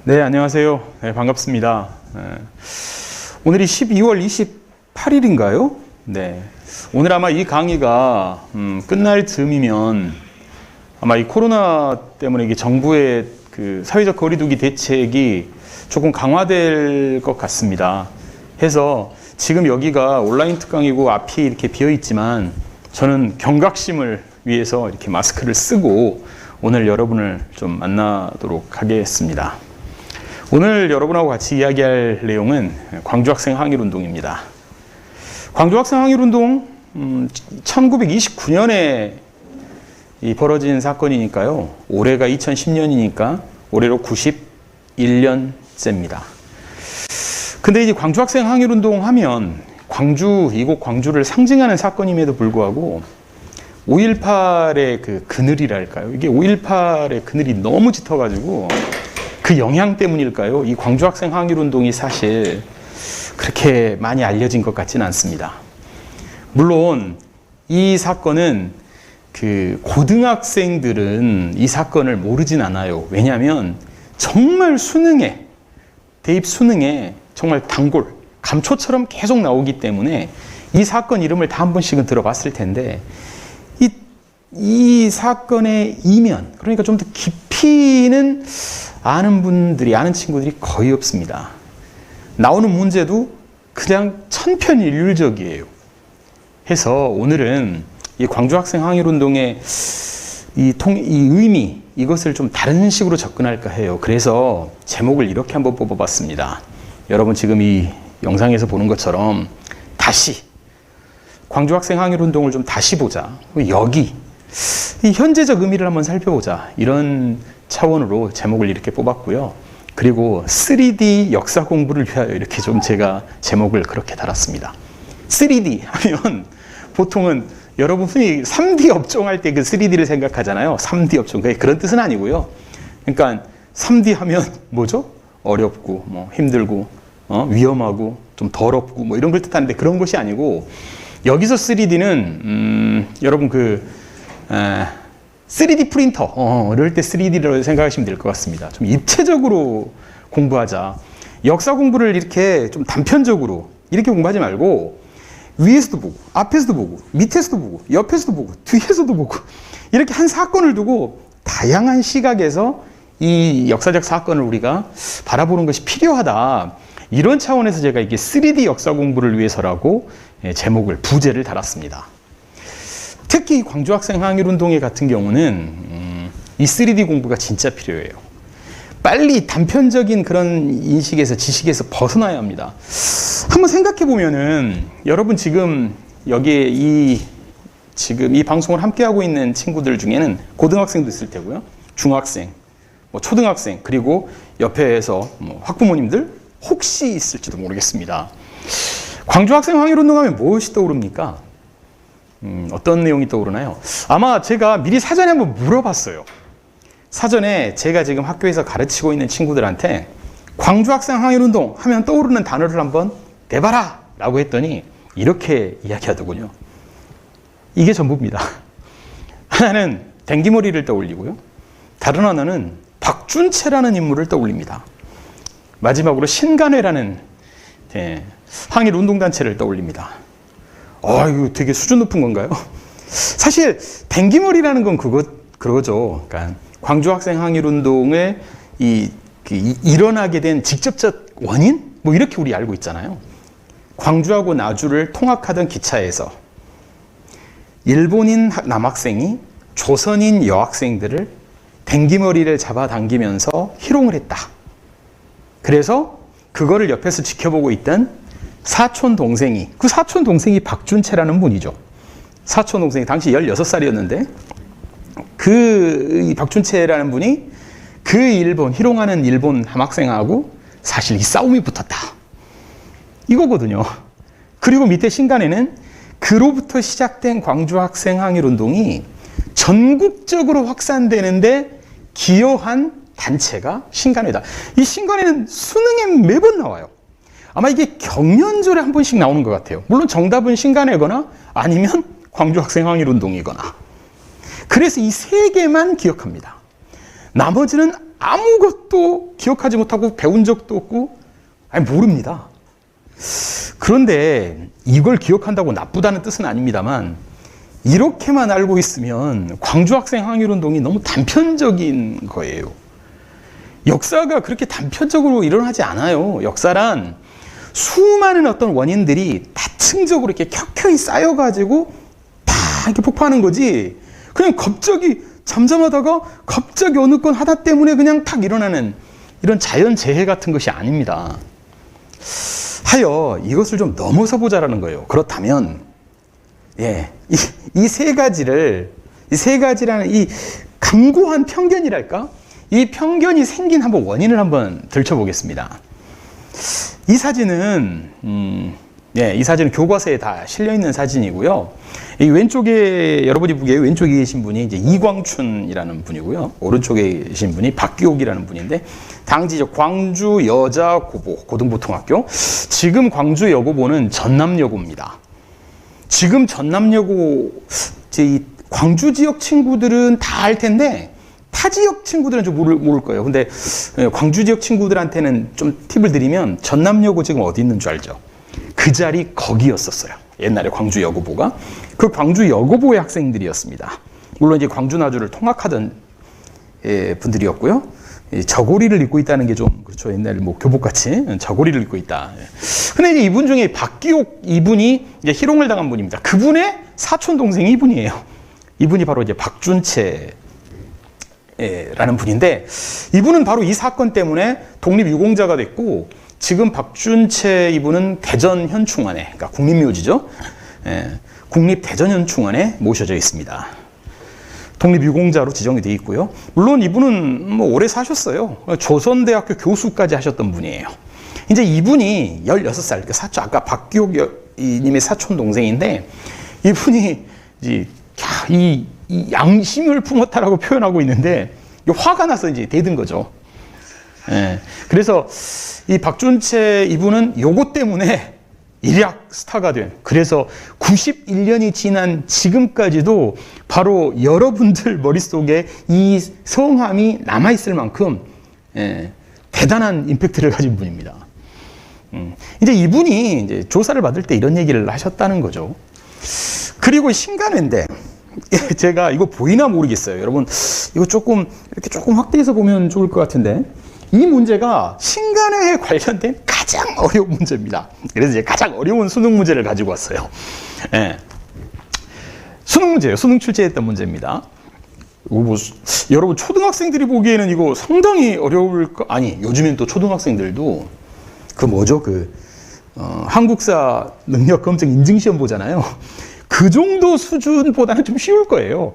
네, 안녕하세요. 네, 반갑습니다. 오늘이 12월 28일인가요? 네. 오늘 아마 이 강의가 끝날 즈음이면 아마 이 코로나 때문에 이게 정부의 그 사회적 거리두기 대책이 조금 강화될 것 같습니다. 해서 지금 여기가 온라인 특강이고 앞이 이렇게 비어 있지만 저는 경각심을 위해서 이렇게 마스크를 쓰고 오늘 여러분을 좀 만나도록 하겠습니다. 오늘 여러분하고 같이 이야기할 내용은 광주학생 항일운동입니다. 광주학생 항일운동 1929년에 벌어진 사건이니까요. 올해가 2010년이니까 올해로 91년째입니다. 근데 이제 광주학생 항일운동 하면 이곳 광주를 상징하는 사건임에도 불구하고 5.18의 그 그늘이랄까요? 이게 5.18의 그늘이 너무 짙어가지고 그 영향 때문일까요? 이 광주학생 항일운동이 사실 그렇게 많이 알려진 것 같지는 않습니다. 물론 이 사건은 그 고등학생들은 이 사건을 모르진 않아요. 왜냐하면 정말 대입 수능에 정말 단골, 감초처럼 계속 나오기 때문에 이 사건 이름을 다 한 번씩은 들어봤을 텐데 이 사건의 이면, 그러니까 좀 더 깊이는 아는 친구들이 거의 없습니다. 나오는 문제도 그냥 천편일률적이에요. 해서 오늘은 이 광주학생 항일운동의 이 의미, 이것을 좀 다른 식으로 접근할까 해요. 그래서 제목을 이렇게 한번 뽑아봤습니다. 여러분 지금 이 영상에서 보는 것처럼 다시 광주학생 항일운동을 좀 다시 보자. 여기 이 현재적 의미를 한번 살펴보자. 이런 차원으로 제목을 이렇게 뽑았고요. 그리고 3D 역사 공부를 위하여 이렇게 좀 제가 제목을 그렇게 달았습니다. 3D 하면 보통은 여러분 흔히 3D 업종 할 때 그 3D를 생각하잖아요. 3D 업종. 그런 뜻은 아니고요. 그러니까 3D 하면 뭐죠? 어렵고, 힘들고, 위험하고, 좀 더럽고, 이런 걸 뜻하는데 그런 것이 아니고 여기서 3D는, 여러분 3D 프린터, 이럴 때 3D를 생각하시면 될 것 같습니다. 좀 입체적으로 공부하자. 역사 공부를 이렇게 좀 단편적으로 이렇게 공부하지 말고 위에서도 보고, 앞에서도 보고, 밑에서도 보고, 옆에서도 보고, 뒤에서도 보고 이렇게 한 사건을 두고 다양한 시각에서 이 역사적 사건을 우리가 바라보는 것이 필요하다. 이런 차원에서 제가 이게 3D 역사 공부를 위해서라고 부제를 달았습니다. 특히 광주학생 항일운동회 같은 경우는 이 3D 공부가 진짜 필요해요. 빨리 단편적인 그런 인식에서 지식에서 벗어나야 합니다. 한번 생각해 보면은 여러분 지금 여기에 지금 이 방송을 함께 하고 있는 친구들 중에는 고등학생도 있을 테고요, 중학생, 초등학생, 그리고 옆에서 학부모님들 혹시 있을지도 모르겠습니다. 광주학생 항일운동하면 무엇이 떠오릅니까? 어떤 내용이 떠오르나요? 아마 제가 미리 사전에 한번 물어봤어요. 사전에 제가 지금 학교에서 가르치고 있는 친구들한테 광주학생 항일운동 하면 떠오르는 단어를 한번 내봐라 라고 했더니 이렇게 이야기하더군요. 이게 전부입니다. 하나는 댕기머리를 떠올리고요, 다른 하나는 박준채라는 인물을 떠올립니다. 마지막으로 신간회라는 항일운동단체를 떠올립니다. 이거 되게 수준 높은 건가요? 사실 댕기머리라는 건 그거죠. 그러니까 광주학생 항일운동을 일어나게 된 직접적 원인? 이렇게 우리 알고 있잖아요. 광주하고 나주를 통학하던 기차에서 일본인 남학생이 조선인 여학생들을 댕기머리를 잡아당기면서 희롱을 했다. 그래서 그거를 옆에서 지켜보고 있던 사촌 동생이 박준채라는 분이죠. 사촌 동생이 당시 16살이었는데 그 박준채라는 분이 그 희롱하는 일본 남학생하고 사실 이 싸움이 붙었다. 이거거든요. 그리고 밑에 신간에는 그로부터 시작된 광주학생 항일운동이 전국적으로 확산되는데 기여한 단체가 신간회다. 이 신간회는 수능에 매번 나와요. 아마 이게 경연절에 한 번씩 나오는 것 같아요. 물론 정답은 신간회거나 아니면 광주학생 항일운동이거나. 그래서 이 세 개만 기억합니다. 나머지는 아무것도 기억하지 못하고 배운 적도 없고, 모릅니다. 그런데 이걸 기억한다고 나쁘다는 뜻은 아닙니다만, 이렇게만 알고 있으면 광주 학생 항일운동이 너무 단편적인 거예요. 역사가 그렇게 단편적으로 일어나지 않아요. 역사란 수많은 어떤 원인들이 다층적으로 이렇게 켜켜이 쌓여가지고 다 이렇게 폭파하는 거지, 그냥 갑자기 잠잠하다가 갑자기 어느 건 하다 때문에 그냥 탁 일어나는 이런 자연재해 같은 것이 아닙니다. 하여 이것을 좀 넘어서 보자라는 거예요. 그렇다면 이 세 가지라는 이 강고한 편견이랄까? 이 편견이 생긴 한번 원인을 한번 들춰보겠습니다. 이 사진은 이 사진은 교과서에 다 실려 있는 사진이고요. 이 왼쪽에, 여러분이 보기에 왼쪽에 계신 분이 이제 이광춘이라는 분이고요. 오른쪽에 계신 분이 박기옥이라는 분인데, 당시 광주 여자고보 고등보통학교, 지금 광주 여고보는 전남여고입니다. 지금 전남여고, 이 광주 지역 친구들은 다 알 텐데 타 지역 친구들은 좀 모를 거예요. 근데 광주 지역 친구들한테는 좀 팁을 드리면, 전남여고 지금 어디 있는 줄 알죠? 그 자리 거기였었어요. 옛날에 광주 여고보가. 그 광주 여고보의 학생들이었습니다. 물론 이제 광주 나주를 통학하던 분들이었고요. 저고리를 입고 있다는 게 좀 그렇죠. 옛날에 뭐 교복같이 저고리를 입고 있다. 근데 이제 이분 중에 박기옥 이분이 이제 희롱을 당한 분입니다. 그분의 사촌 동생이 이분이에요. 이분이 바로 이제 박준채 라는 분인데, 이분은 바로 이 사건 때문에 독립유공자가 됐고, 지금 박준채 이분은 대전현충원에, 그러니까 국립묘지죠. 국립대전현충원에 모셔져 있습니다. 독립유공자로 지정이 되어 있고요. 물론 이분은 뭐 오래 사셨어요. 조선대학교 교수까지 하셨던 분이에요. 이제 이분이 16살, 아까 박기옥 님의 사촌 동생인데, 이분이 이제 이 양심을 품었다라고 표현하고 있는데, 화가 나서 이제 대든 거죠. 그래서 이 박준채 이분은 요거 때문에 일약 스타가 된, 그래서 91년이 지난 지금까지도 바로 여러분들 머릿속에 이 성함이 남아있을 만큼 대단한 임팩트를 가진 분입니다. 이제 이분이 이제 조사를 받을 때 이런 얘기를 하셨다는 거죠. 그리고 신간회인데, 제가 이거 보이나 모르겠어요. 여러분, 이거 이렇게 조금 확대해서 보면 좋을 것 같은데, 이 문제가 신간회에 관련된 가장 어려운 문제입니다. 그래서 이제 가장 어려운 수능 문제를 가지고 왔어요. 수능 문제예요. 수능 출제했던 문제입니다. 여러분, 초등학생들이 보기에는 이거 상당히 어려울 거, 요즘엔 또 초등학생들도 한국사 능력 검증 인증시험 보잖아요. 그 정도 수준보다는 좀 쉬울 거예요.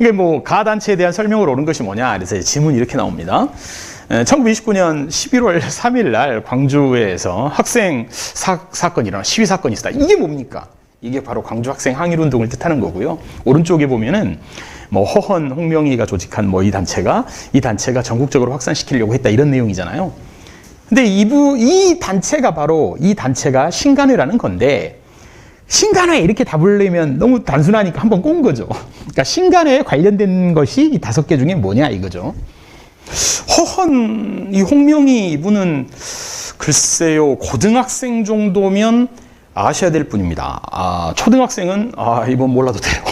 이게 가단체에 대한 설명을 옳은 것이 뭐냐? 그래서 지문이 이렇게 나옵니다. 1929년 11월 3일 날 광주에서 학생 사건이 일어나, 시위 사건이 있었다. 이게 뭡니까? 이게 바로 광주 학생 항일운동을 뜻하는 거고요. 오른쪽에 보면은 허헌, 홍명희가 조직한 이 단체가 전국적으로 확산시키려고 했다, 이런 내용이잖아요. 근데 이 단체가 신간회라는 건데, 신간회에 이렇게 답을 내면 너무 단순하니까 한번 꼰 거죠. 그러니까 신간회에 관련된 것이 이 5개 중에 뭐냐 이거죠. 허헌, 이 홍명희 이분은 글쎄요, 고등학생 정도면 아셔야 될 분입니다. 초등학생은 이번 몰라도 돼요.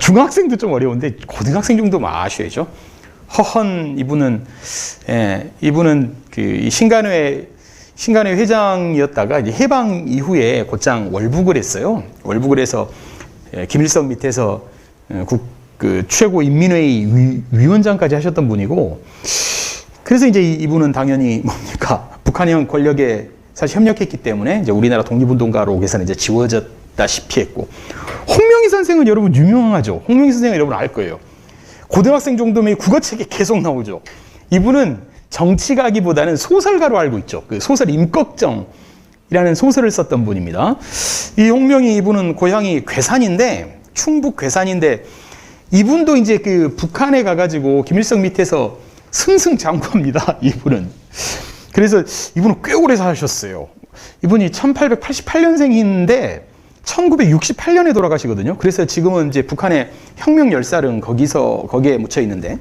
중학생도 좀 어려운데 고등학생 정도면 아셔야죠. 허헌 이분은 이 신간회 회장이었다가 이제 해방 이후에 곧장 월북을 했어요. 월북을 해서 김일성 밑에서 최고 인민회의 위원장까지 하셨던 분이고, 그래서 이제 이분은 당연히 북한형 권력에 사실 협력했기 때문에 이제 우리나라 독립운동가록에서는 이제 지워졌다시피 했고, 홍명희 선생은 여러분 유명하죠. 홍명희 선생은 여러분 알 거예요. 고등학생 정도면 국어책에 계속 나오죠. 이분은 정치가기보다는 소설가로 알고 있죠. 그 소설 임꺽정이라는 소설을 썼던 분입니다. 이 홍명희 이분은 고향이 괴산인데, 충북 괴산인데, 이분도 이제 북한에 가가지고 김일성 밑에서 승승장구합니다. 이분은. 그래서 이분은 꽤 오래 사셨어요. 이분이 1888년생인데 1968년에 돌아가시거든요. 그래서 지금은 이제 북한의 혁명 열사릉 거기에 묻혀 있는데,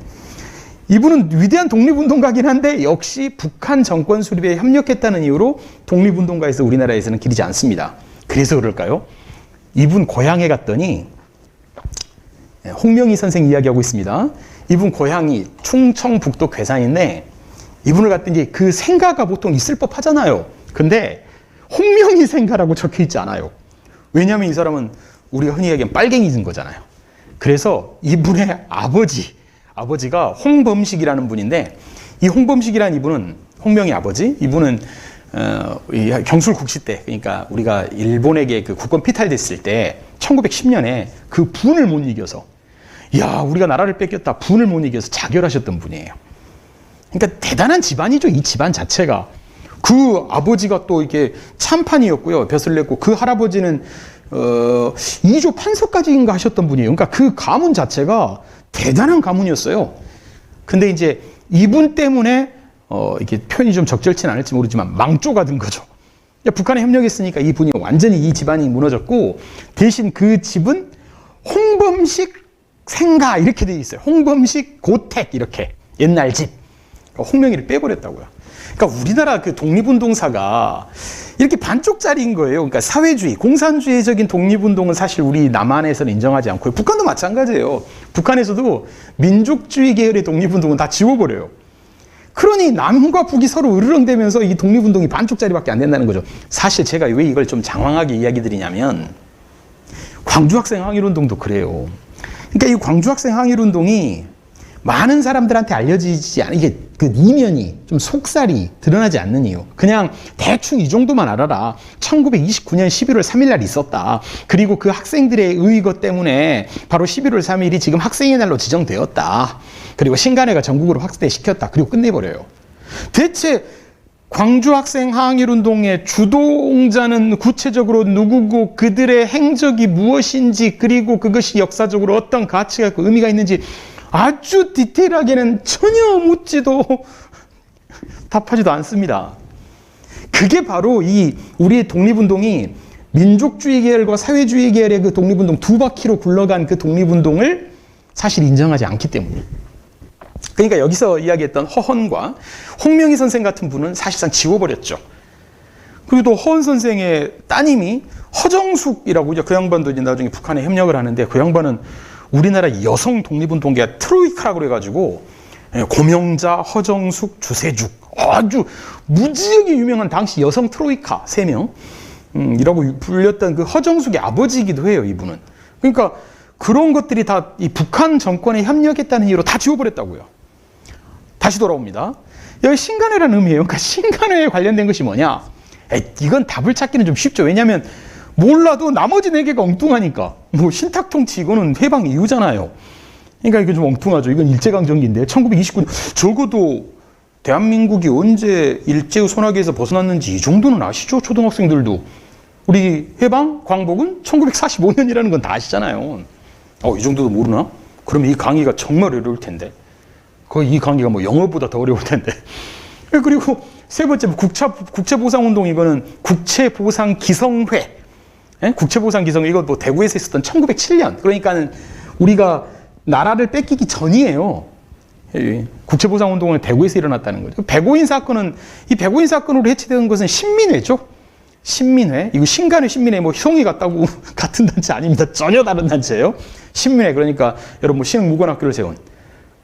이분은 위대한 독립운동가긴 한데 역시 북한 정권 수립에 협력했다는 이유로 독립운동가에서 우리나라에서는 기리지 않습니다. 그래서 그럴까요? 이분 고향에 갔더니 홍명희 선생 이야기하고 있습니다. 이분 고향이 충청북도 괴산인데 이분을 갔더니 그 생가가 보통 있을 법하잖아요. 근데 홍명희 생가라고 적혀 있지 않아요. 왜냐하면 이 사람은 우리가 흔히 얘기하면 빨갱이인 거잖아요. 그래서 이분의 아버지가 홍범식이라는 분인데 이 홍범식이라는 이분은 홍명희 아버지, 이분은 경술국시 때, 그러니까 우리가 일본에게 그 국권 피탈됐을 때 1910년에 그 분을 못 이겨서, 야, 우리가 나라를 뺏겼다, 분을 못 이겨서 자결하셨던 분이에요. 그러니까 대단한 집안이죠, 이 집안 자체가. 그 아버지가 또 이렇게 참판이었고요, 벼슬 냈고, 그 할아버지는 2조 판서까지인가 하셨던 분이에요. 그러니까 그 가문 자체가 대단한 가문이었어요. 근데 이제 이분 때문에 이게 표현이 좀 적절치는 않을지 모르지만 망조가 든 거죠. 북한에 협력했으니까 이 분이 완전히 이 집안이 무너졌고, 대신 그 집은 홍범식 생가 이렇게 돼 있어요. 홍범식 고택 이렇게 옛날 집. 홍명희를 빼버렸다고요. 그러니까 우리나라 그 독립운동사가 이렇게 반쪽짜리인 거예요. 그러니까 사회주의, 공산주의적인 독립운동은 사실 우리 남한에서는 인정하지 않고요. 북한도 마찬가지예요. 북한에서도 민족주의 계열의 독립운동은 다 지워버려요. 그러니 남과 북이 서로 으르렁대면서 이 독립운동이 반쪽짜리밖에 안 된다는 거죠. 사실 제가 왜 이걸 좀 장황하게 이야기 드리냐면 광주학생 항일운동도 그래요. 그러니까 이 광주학생 항일운동이 많은 사람들한테 알려지지 않은, 이게 그 이면이 좀 속살이 드러나지 않는 이유. 그냥 대충 이 정도만 알아라. 1929년 11월 3일 날 있었다. 그리고 그 학생들의 의거 때문에 바로 11월 3일이 지금 학생의 날로 지정되었다. 그리고 신간회가 전국으로 확대시켰다. 그리고 끝내버려요. 대체 광주 학생 항일운동의 주동자는 구체적으로 누구고 그들의 행적이 무엇인지, 그리고 그것이 역사적으로 어떤 가치가 있고 의미가 있는지 아주 디테일하게는 전혀 묻지도 답하지도 않습니다. 그게 바로 이 우리의 독립운동이 민족주의 계열과 사회주의 계열의 그 독립운동 두 바퀴로 굴러간 그 독립운동을 사실 인정하지 않기 때문이에요. 그러니까 여기서 이야기했던 허헌과 홍명희 선생 같은 분은 사실상 지워버렸죠. 그리고 또 허헌 선생의 따님이 허정숙이라고, 그 양반도 이제 나중에 북한에 협력을 하는데, 그 양반은 우리나라 여성 독립운동계 트로이카라고 그래가지고 고명자, 허정숙, 주세죽, 아주 무지하게 유명한 당시 여성 트로이카 3명 이라고 불렸던 그 허정숙의 아버지이기도 해요, 이분은. 그러니까 그런 것들이 다 이 북한 정권에 협력했다는 이유로 다 지워버렸다고요. 다시 돌아옵니다. 여기 신간회라는 의미예요. 그러니까 신간회에 관련된 것이 뭐냐? 이건 답을 찾기는 좀 쉽죠. 왜냐하면 몰라도 나머지 4개가 엉뚱하니까. 뭐 신탁통치 이거는 해방 이후잖아요. 그러니까 이게 좀 엉뚱하죠. 이건 일제강점기인데 1929년 적어도 대한민국이 언제 일제의 소나기에서 벗어났는지 이 정도는 아시죠? 초등학생들도. 우리 해방 광복은 1945년이라는 건 다 아시잖아요. 이 정도도 모르나? 그럼 이 강의가 정말 어려울 텐데. 거의 이 강의가 뭐 영어보다 더 어려울 텐데. 그리고 세 번째 국채보상운동, 이거는 국채보상기성회. 국채보상기성회, 이거 뭐 대구에서 있었던 1907년. 그러니까는 우리가 나라를 뺏기기 전이에요. 국채보상운동은 대구에서 일어났다는 거죠. 백오인 사건은, 이 백오인 사건으로 해체된 것은 신민회죠. 신민회. 이거 신간회, 신민회, 뭐 희송이 같다고 같은 단체 아닙니다. 전혀 다른 단체예요. 신민회. 그러니까 여러분 뭐 신흥무관학교를 세운.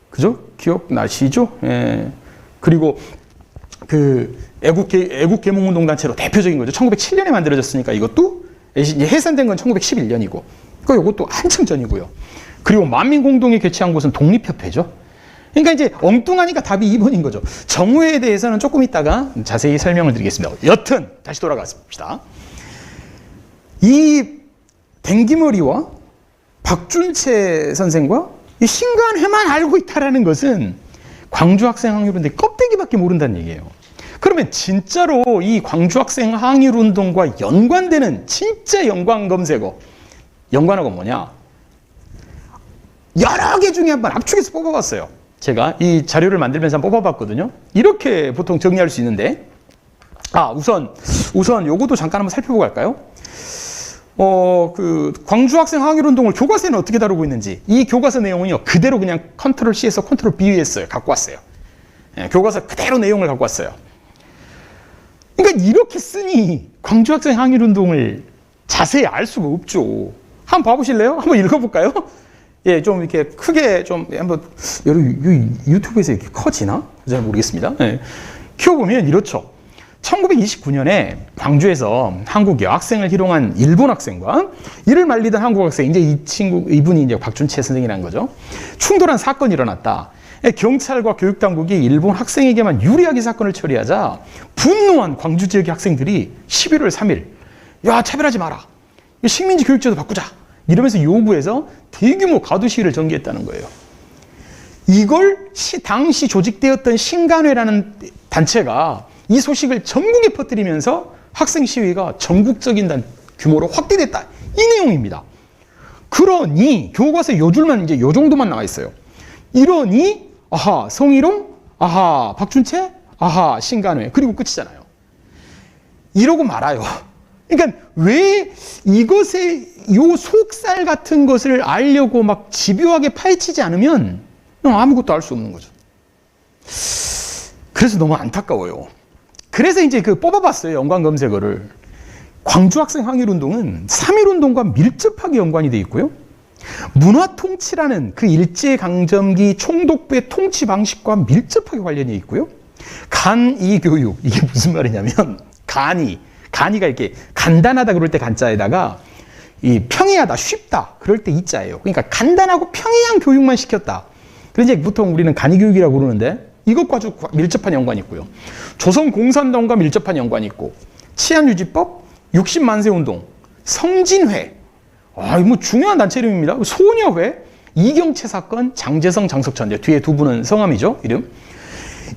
그죠? 기억나시죠? 예. 그리고 그 애국개몽운동 단체로 대표적인 거죠. 1907년에 만들어졌으니까 이것도 이제 해산된 건 1911년이고, 그러니까 이것도 한참 전이고요. 그리고 만민공동이 개최한 곳은 독립협회죠. 그러니까 이제 엉뚱하니까 답이 2번인 거죠. 정회에 대해서는 조금 이따가 자세히 설명을 드리겠습니다. 여튼 다시 돌아가십시다. 이 댕기머리와 박준채 선생과 이 신간회만 알고 있다라는 것은 광주학생 항일운동의 껍데기밖에 모른다는 얘기예요. 그러면 진짜로 이 광주학생 항일운동과 연관되는 진짜 연관 검색어, 연관어가 뭐냐? 여러 개 중에 한번 압축해서 뽑아봤어요. 제가 이 자료를 만들면서 한번 뽑아봤거든요. 이렇게 보통 정리할 수 있는데, 우선 요것도 잠깐 한번 살펴보고 갈까요? 광주 학생 항일운동을 교과서에는 어떻게 다루고 있는지 이 교과서 내용은요 그대로 그냥 컨트롤 C에서 컨트롤 V 했어요. 갖고 왔어요. 예, 교과서 그대로 내용을 갖고 왔어요. 그러니까 이렇게 쓰니 광주 학생 항일운동을 자세히 알 수가 없죠. 한번 봐보실래요? 한번 읽어볼까요? 예, 좀 이렇게 크게 좀 한번 유튜브에서 이렇게 커지나? 잘 모르겠습니다. 예. 키워보면 이렇죠. 1929년에 광주에서 한국 여학생을 희롱한 일본 학생과 이를 말리던 한국 학생, 이제 이분이 이제 박준채 선생이라는 거죠. 충돌한 사건이 일어났다. 경찰과 교육당국이 일본 학생에게만 유리하게 사건을 처리하자 분노한 광주 지역의 학생들이 11월 3일, 야, 차별하지 마라. 식민지 교육제도 바꾸자. 이러면서 요구해서 대규모 가두 시위를 전개했다는 거예요. 이걸 당시 조직되었던 신간회라는 단체가 이 소식을 전국에 퍼뜨리면서 학생 시위가 전국적인 규모로 확대됐다. 이 내용입니다. 그러니 교과서에 요 줄만 이제 요 정도만 나와 있어요. 이러니 아하 성희롱, 아하 박준채, 아하 신간회 그리고 끝이잖아요. 이러고 말아요. 그러니까 왜 이것의 요 속살 같은 것을 알려고 막 집요하게 파헤치지 않으면 아무것도 알 수 없는 거죠. 그래서 너무 안타까워요. 그래서 이제 뽑아봤어요. 연관 검색어를. 광주 학생 항일운동은 3.1운동과 밀접하게 연관이 돼 있고요. 문화통치라는 그 일제강점기 총독부의 통치 방식과 밀접하게 관련이 있고요. 간이교육, 이게 무슨 말이냐면 간이가 이렇게 간단하다 그럴 때 간자에다가 이 평이하다, 쉽다 그럴 때 이자예요. 그러니까 간단하고 평이한 교육만 시켰다. 그래서 이제 보통 우리는 간이교육이라고 부르는데 이것과 아주 밀접한 연관이 있고요. 조선공산당과 밀접한 연관이 있고 치안유지법, 60만세 운동, 성진회, 이거 뭐 중요한 단체 이름입니다. 소녀회, 이경채 사건, 장제성, 장석천, 뒤에 두 분은 성함이죠, 이름.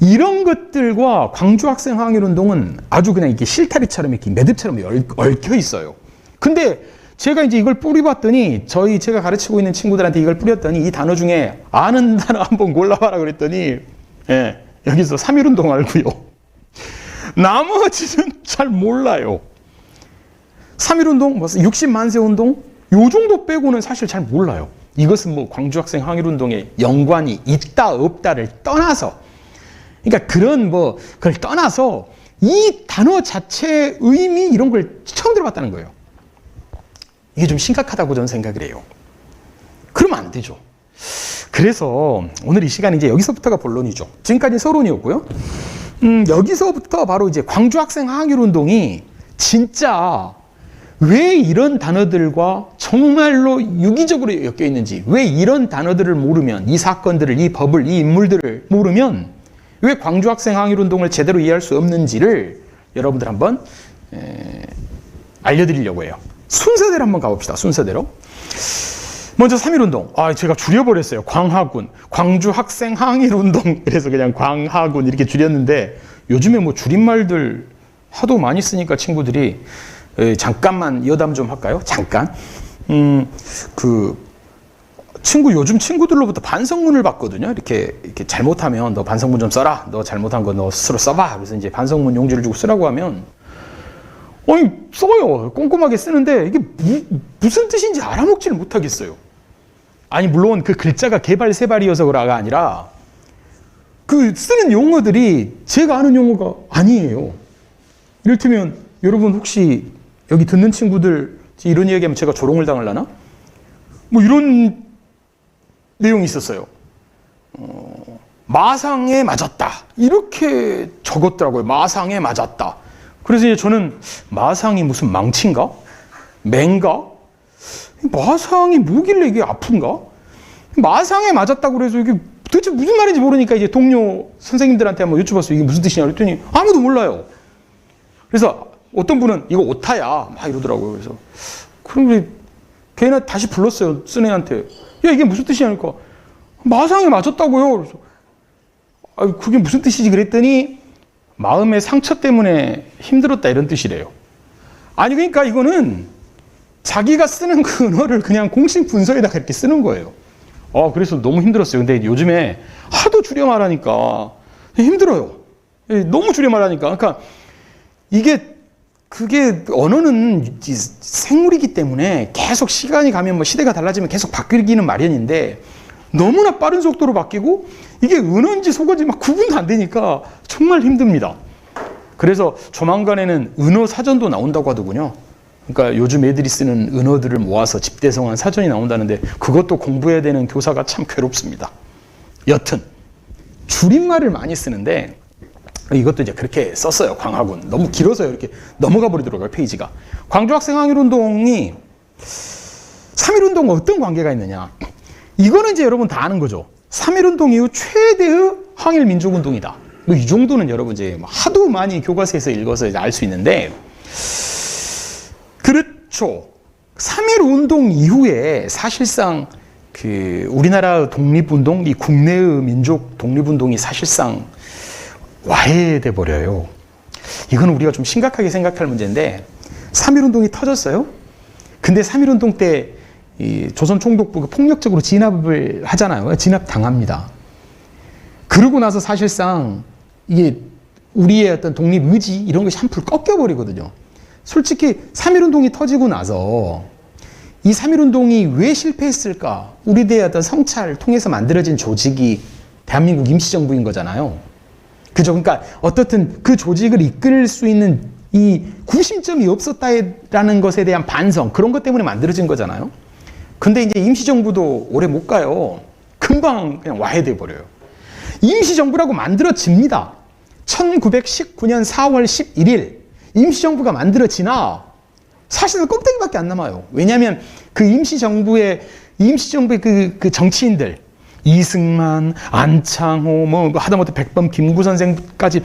이런 것들과 광주 학생 항일운동은 아주 그냥 이렇게 실타리처럼 이렇게 매듭처럼 얽혀 있어요. 근데 제가 이제 이걸 뿌려봤더니 제가 가르치고 있는 친구들한테 이걸 뿌렸더니 이 단어 중에 아는 단어 한번 골라봐라 그랬더니 예, 여기서 3.1운동 알고요. 나머지는 잘 몰라요. 3.1운동, 60만세 운동 요 정도 빼고는 사실 잘 몰라요. 이것은 뭐 광주 학생 항일운동에 연관이 있다 없다를 떠나서 그러니까 그걸 떠나서 이 단어 자체의 의미 이런 걸 처음 들어봤다는 거예요. 이게 좀 심각하다고 저는 생각을 해요. 그러면 안 되죠. 그래서 오늘 이 시간 이제 여기서부터가 본론이죠. 지금까지 서론이었고요. 여기서부터 바로 이제 광주 학생 항일운동이 진짜 왜 이런 단어들과 정말로 유기적으로 엮여 있는지, 왜 이런 단어들을 모르면, 이 사건들을, 이 법을, 이 인물들을 모르면 왜 광주 학생 항일운동을 제대로 이해할 수 없는지를 여러분들 한번 알려드리려고 해요. 순서대로 한번 가봅시다. 순서대로. 먼저 3.1운동. 제가 줄여버렸어요. 광하군. 광주 학생 항일운동. 그래서 그냥 광하군 이렇게 줄였는데 요즘에 뭐 줄임말들 하도 많이 쓰니까 친구들이 잠깐만 여담 좀 할까요? 잠깐. 요즘 친구들로부터 반성문을 받거든요. 이렇게 잘못하면 너 반성문 좀 써라. 너 잘못한 거 너 스스로 써봐. 그래서 이제 반성문 용지를 주고 쓰라고 하면 써요. 꼼꼼하게 쓰는데 이게 무슨 뜻인지 알아먹지를 못하겠어요. 아니 물론 그 글자가 개발세발이어서가 아니라 그 쓰는 용어들이 제가 아는 용어가 아니에요. 이를테면 여러분 혹시 여기 듣는 친구들 이런 이야기하면 제가 조롱을 당하려나? 뭐 이런 내용이 있었어요. 마상에 맞았다. 이렇게 적었더라고요. 마상에 맞았다. 그래서 이제 저는 마상이 무슨 망치인가? 맹가? 마상이 뭐길래 이게 아픈가? 마상에 맞았다고 그래서 이게 도대체 무슨 말인지 모르니까 이제 동료 선생님들한테 한번 여쭤봤어요. 이게 무슨 뜻이냐 그랬더니 아무도 몰라요. 그래서 어떤 분은 이거 오타야 막 이러더라고요. 그래서 그럼 걔네 다시 불렀어요. 쓴 애한테. 야 이게 무슨 뜻이냐 그러니까 마상에 맞았다고요. 그래서 그게 무슨 뜻이지 그랬더니 마음의 상처 때문에 힘들었다 이런 뜻이래요. 아니 그러니까 이거는 자기가 쓰는 그 언어를 그냥 공식 문서에다가 이렇게 쓰는 거예요. 그래서 너무 힘들었어요. 근데 요즘에 하도 줄여 말하니까 힘들어요. 너무 줄여 말하니까. 그러니까 이게 그게 언어는 생물이기 때문에 계속 시간이 가면 뭐 시대가 달라지면 계속 바뀌기는 마련인데 너무나 빠른 속도로 바뀌고 이게 은어인지 속어인지 막 구분도 안 되니까 정말 힘듭니다. 그래서 조만간에는 은어 사전도 나온다고 하더군요. 그러니까 요즘 애들이 쓰는 은어들을 모아서 집대성한 사전이 나온다는데 그것도 공부해야 되는 교사가 참 괴롭습니다. 여튼 줄임말을 많이 쓰는데 이것도 이제 그렇게 썼어요. 광학은 너무 길어서 이렇게 넘어가 버리더라고요. 페이지가. 광주학생항일운동이 3.1운동과 어떤 관계가 있느냐, 이거는 이제 여러분 다 아는 거죠. 3.1운동 이후 최대의 항일민족운동이다. 뭐 이 정도는 여러분 이제 하도 많이 교과서에서 읽어서 이제 알 수 있는데, 그렇죠. 3.1운동 이후에 사실상 그 우리나라 독립운동, 이 국내의 민족 독립운동이 사실상 와해돼 버려요. 이건 우리가 좀 심각하게 생각할 문제인데, 3.1운동이 터졌어요. 근데 3.1운동 때 이 조선총독부가 폭력적으로 진압을 하잖아요. 진압당합니다. 그러고 나서 사실상 이게 우리의 어떤 독립의지 이런 것이 한풀 꺾여버리거든요. 솔직히 3.1운동이 터지고 나서 이 3.1운동이 왜 실패했을까? 우리들의 어떤 성찰을 통해서 만들어진 조직이 대한민국 임시정부인 거잖아요. 그죠? 그러니까 어떻든 그 조직을 이끌 수 있는 이 구심점이 없었다라는 것에 대한 반성, 그런 것 때문에 만들어진 거잖아요. 근데 이제 임시정부도 오래 못 가요. 금방 그냥 와해돼 버려요. 임시정부라고 만들어집니다. 1919년 4월 11일 임시정부가 만들어지나 사실은 껍데기밖에 안 남아요. 왜냐하면 그 임시정부의 그 정치인들, 이승만, 안창호, 뭐 하다못해 백범, 김구 선생까지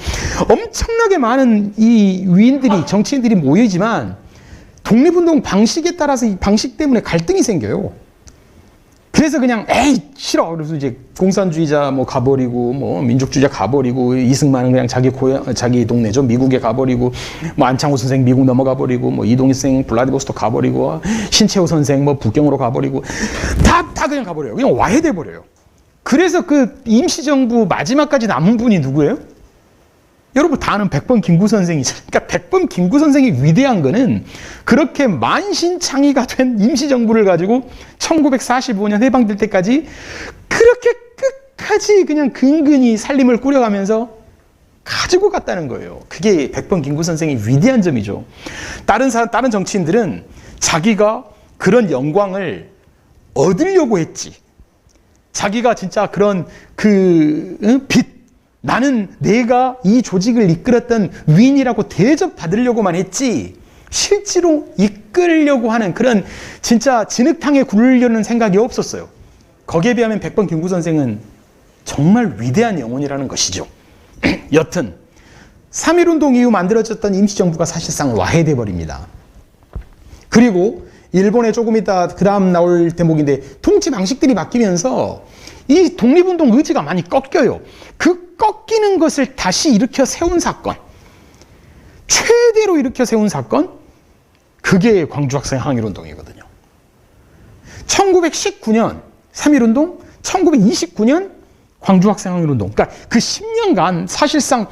엄청나게 많은 이 위인들이, 정치인들이 모이지만 독립운동 방식에 따라서 이 방식 때문에 갈등이 생겨요. 그래서 그냥 에이 싫어. 그래서 이제 공산주의자 뭐 가버리고, 뭐 민족주의자 가버리고, 이승만은 그냥 자기 동네죠. 미국에 가버리고, 뭐 안창호 선생 미국 넘어가 버리고, 뭐 이동희 선생 블라디보스토크 가버리고, 신채호 선생 뭐 북경으로 가버리고, 다 그냥 가버려요. 그냥 와해돼 버려요. 그래서 그 임시정부 마지막까지 남은 분이 누구예요? 여러분 다 아는 백범 김구 선생이죠. 그러니까 백범 김구 선생이 위대한 거는 그렇게 만신창이가 된 임시정부를 가지고 1945년 해방될 때까지 그렇게 끝까지 그냥 근근히 살림을 꾸려가면서 가지고 갔다는 거예요. 그게 백범 김구 선생의 위대한 점이죠. 다른 정치인들은 자기가 그런 영광을 얻으려고 했지. 자기가 진짜 그런 나는 내가 이 조직을 이끌었던 위인이라고 대접받으려고만 했지, 실제로 이끌려고 하는 그런 진짜 진흙탕에 굴르려는 생각이 없었어요. 거기에 비하면 백범 김구 선생은 정말 위대한 영혼이라는 것이죠. 여튼 3.1운동 이후 만들어졌던 임시정부가 사실상 와해돼 버립니다. 그리고 일본에 조금 이따 그 다음 나올 대목인데, 통치 방식들이 바뀌면서 이 독립운동 의지가 많이 꺾여요. 그 꺾이는 것을 다시 일으켜 세운 사건, 최대로 일으켜 세운 사건, 그게 광주학생 항일운동이거든요. 1919년 3.1운동, 1929년 광주학생 항일운동. 그러니까 그 10년간 사실상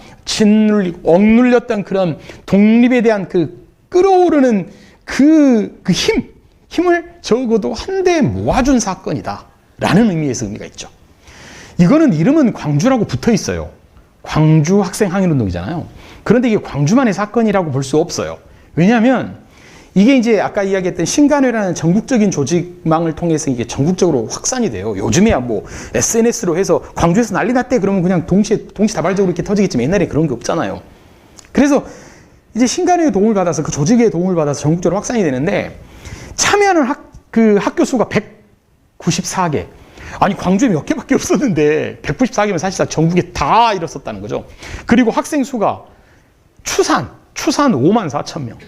억눌렸던 그런 독립에 대한 그 끌어오르는 그 힘을 적어도 한데 모아준 사건이다 라는 의미에서 의미가 있죠. 이거는 이름은 광주라고 붙어 있어요. 광주 학생 항일운동이잖아요. 그런데 이게 광주만의 사건이라고 볼 수 없어요. 왜냐하면 이게 이제 아까 이야기했던 신간회라는 전국적인 조직망을 통해서 이게 전국적으로 확산이 돼요. 요즘에야 뭐 SNS로 해서 광주에서 난리 났대 그러면 그냥 동시다발적으로 이렇게 터지겠지만 옛날에 그런 게 없잖아요. 그래서 이제 신간회의 도움을 받아서, 그 조직의 도움을 받아서 전국적으로 확산이 되는데, 참여하는 학교 수가 194개. 아니 광주에 몇 개밖에 없었는데 194개면 사실상 전국에 다 이뤘었다는 거죠. 그리고 학생 수가 추산 5만 4천 명.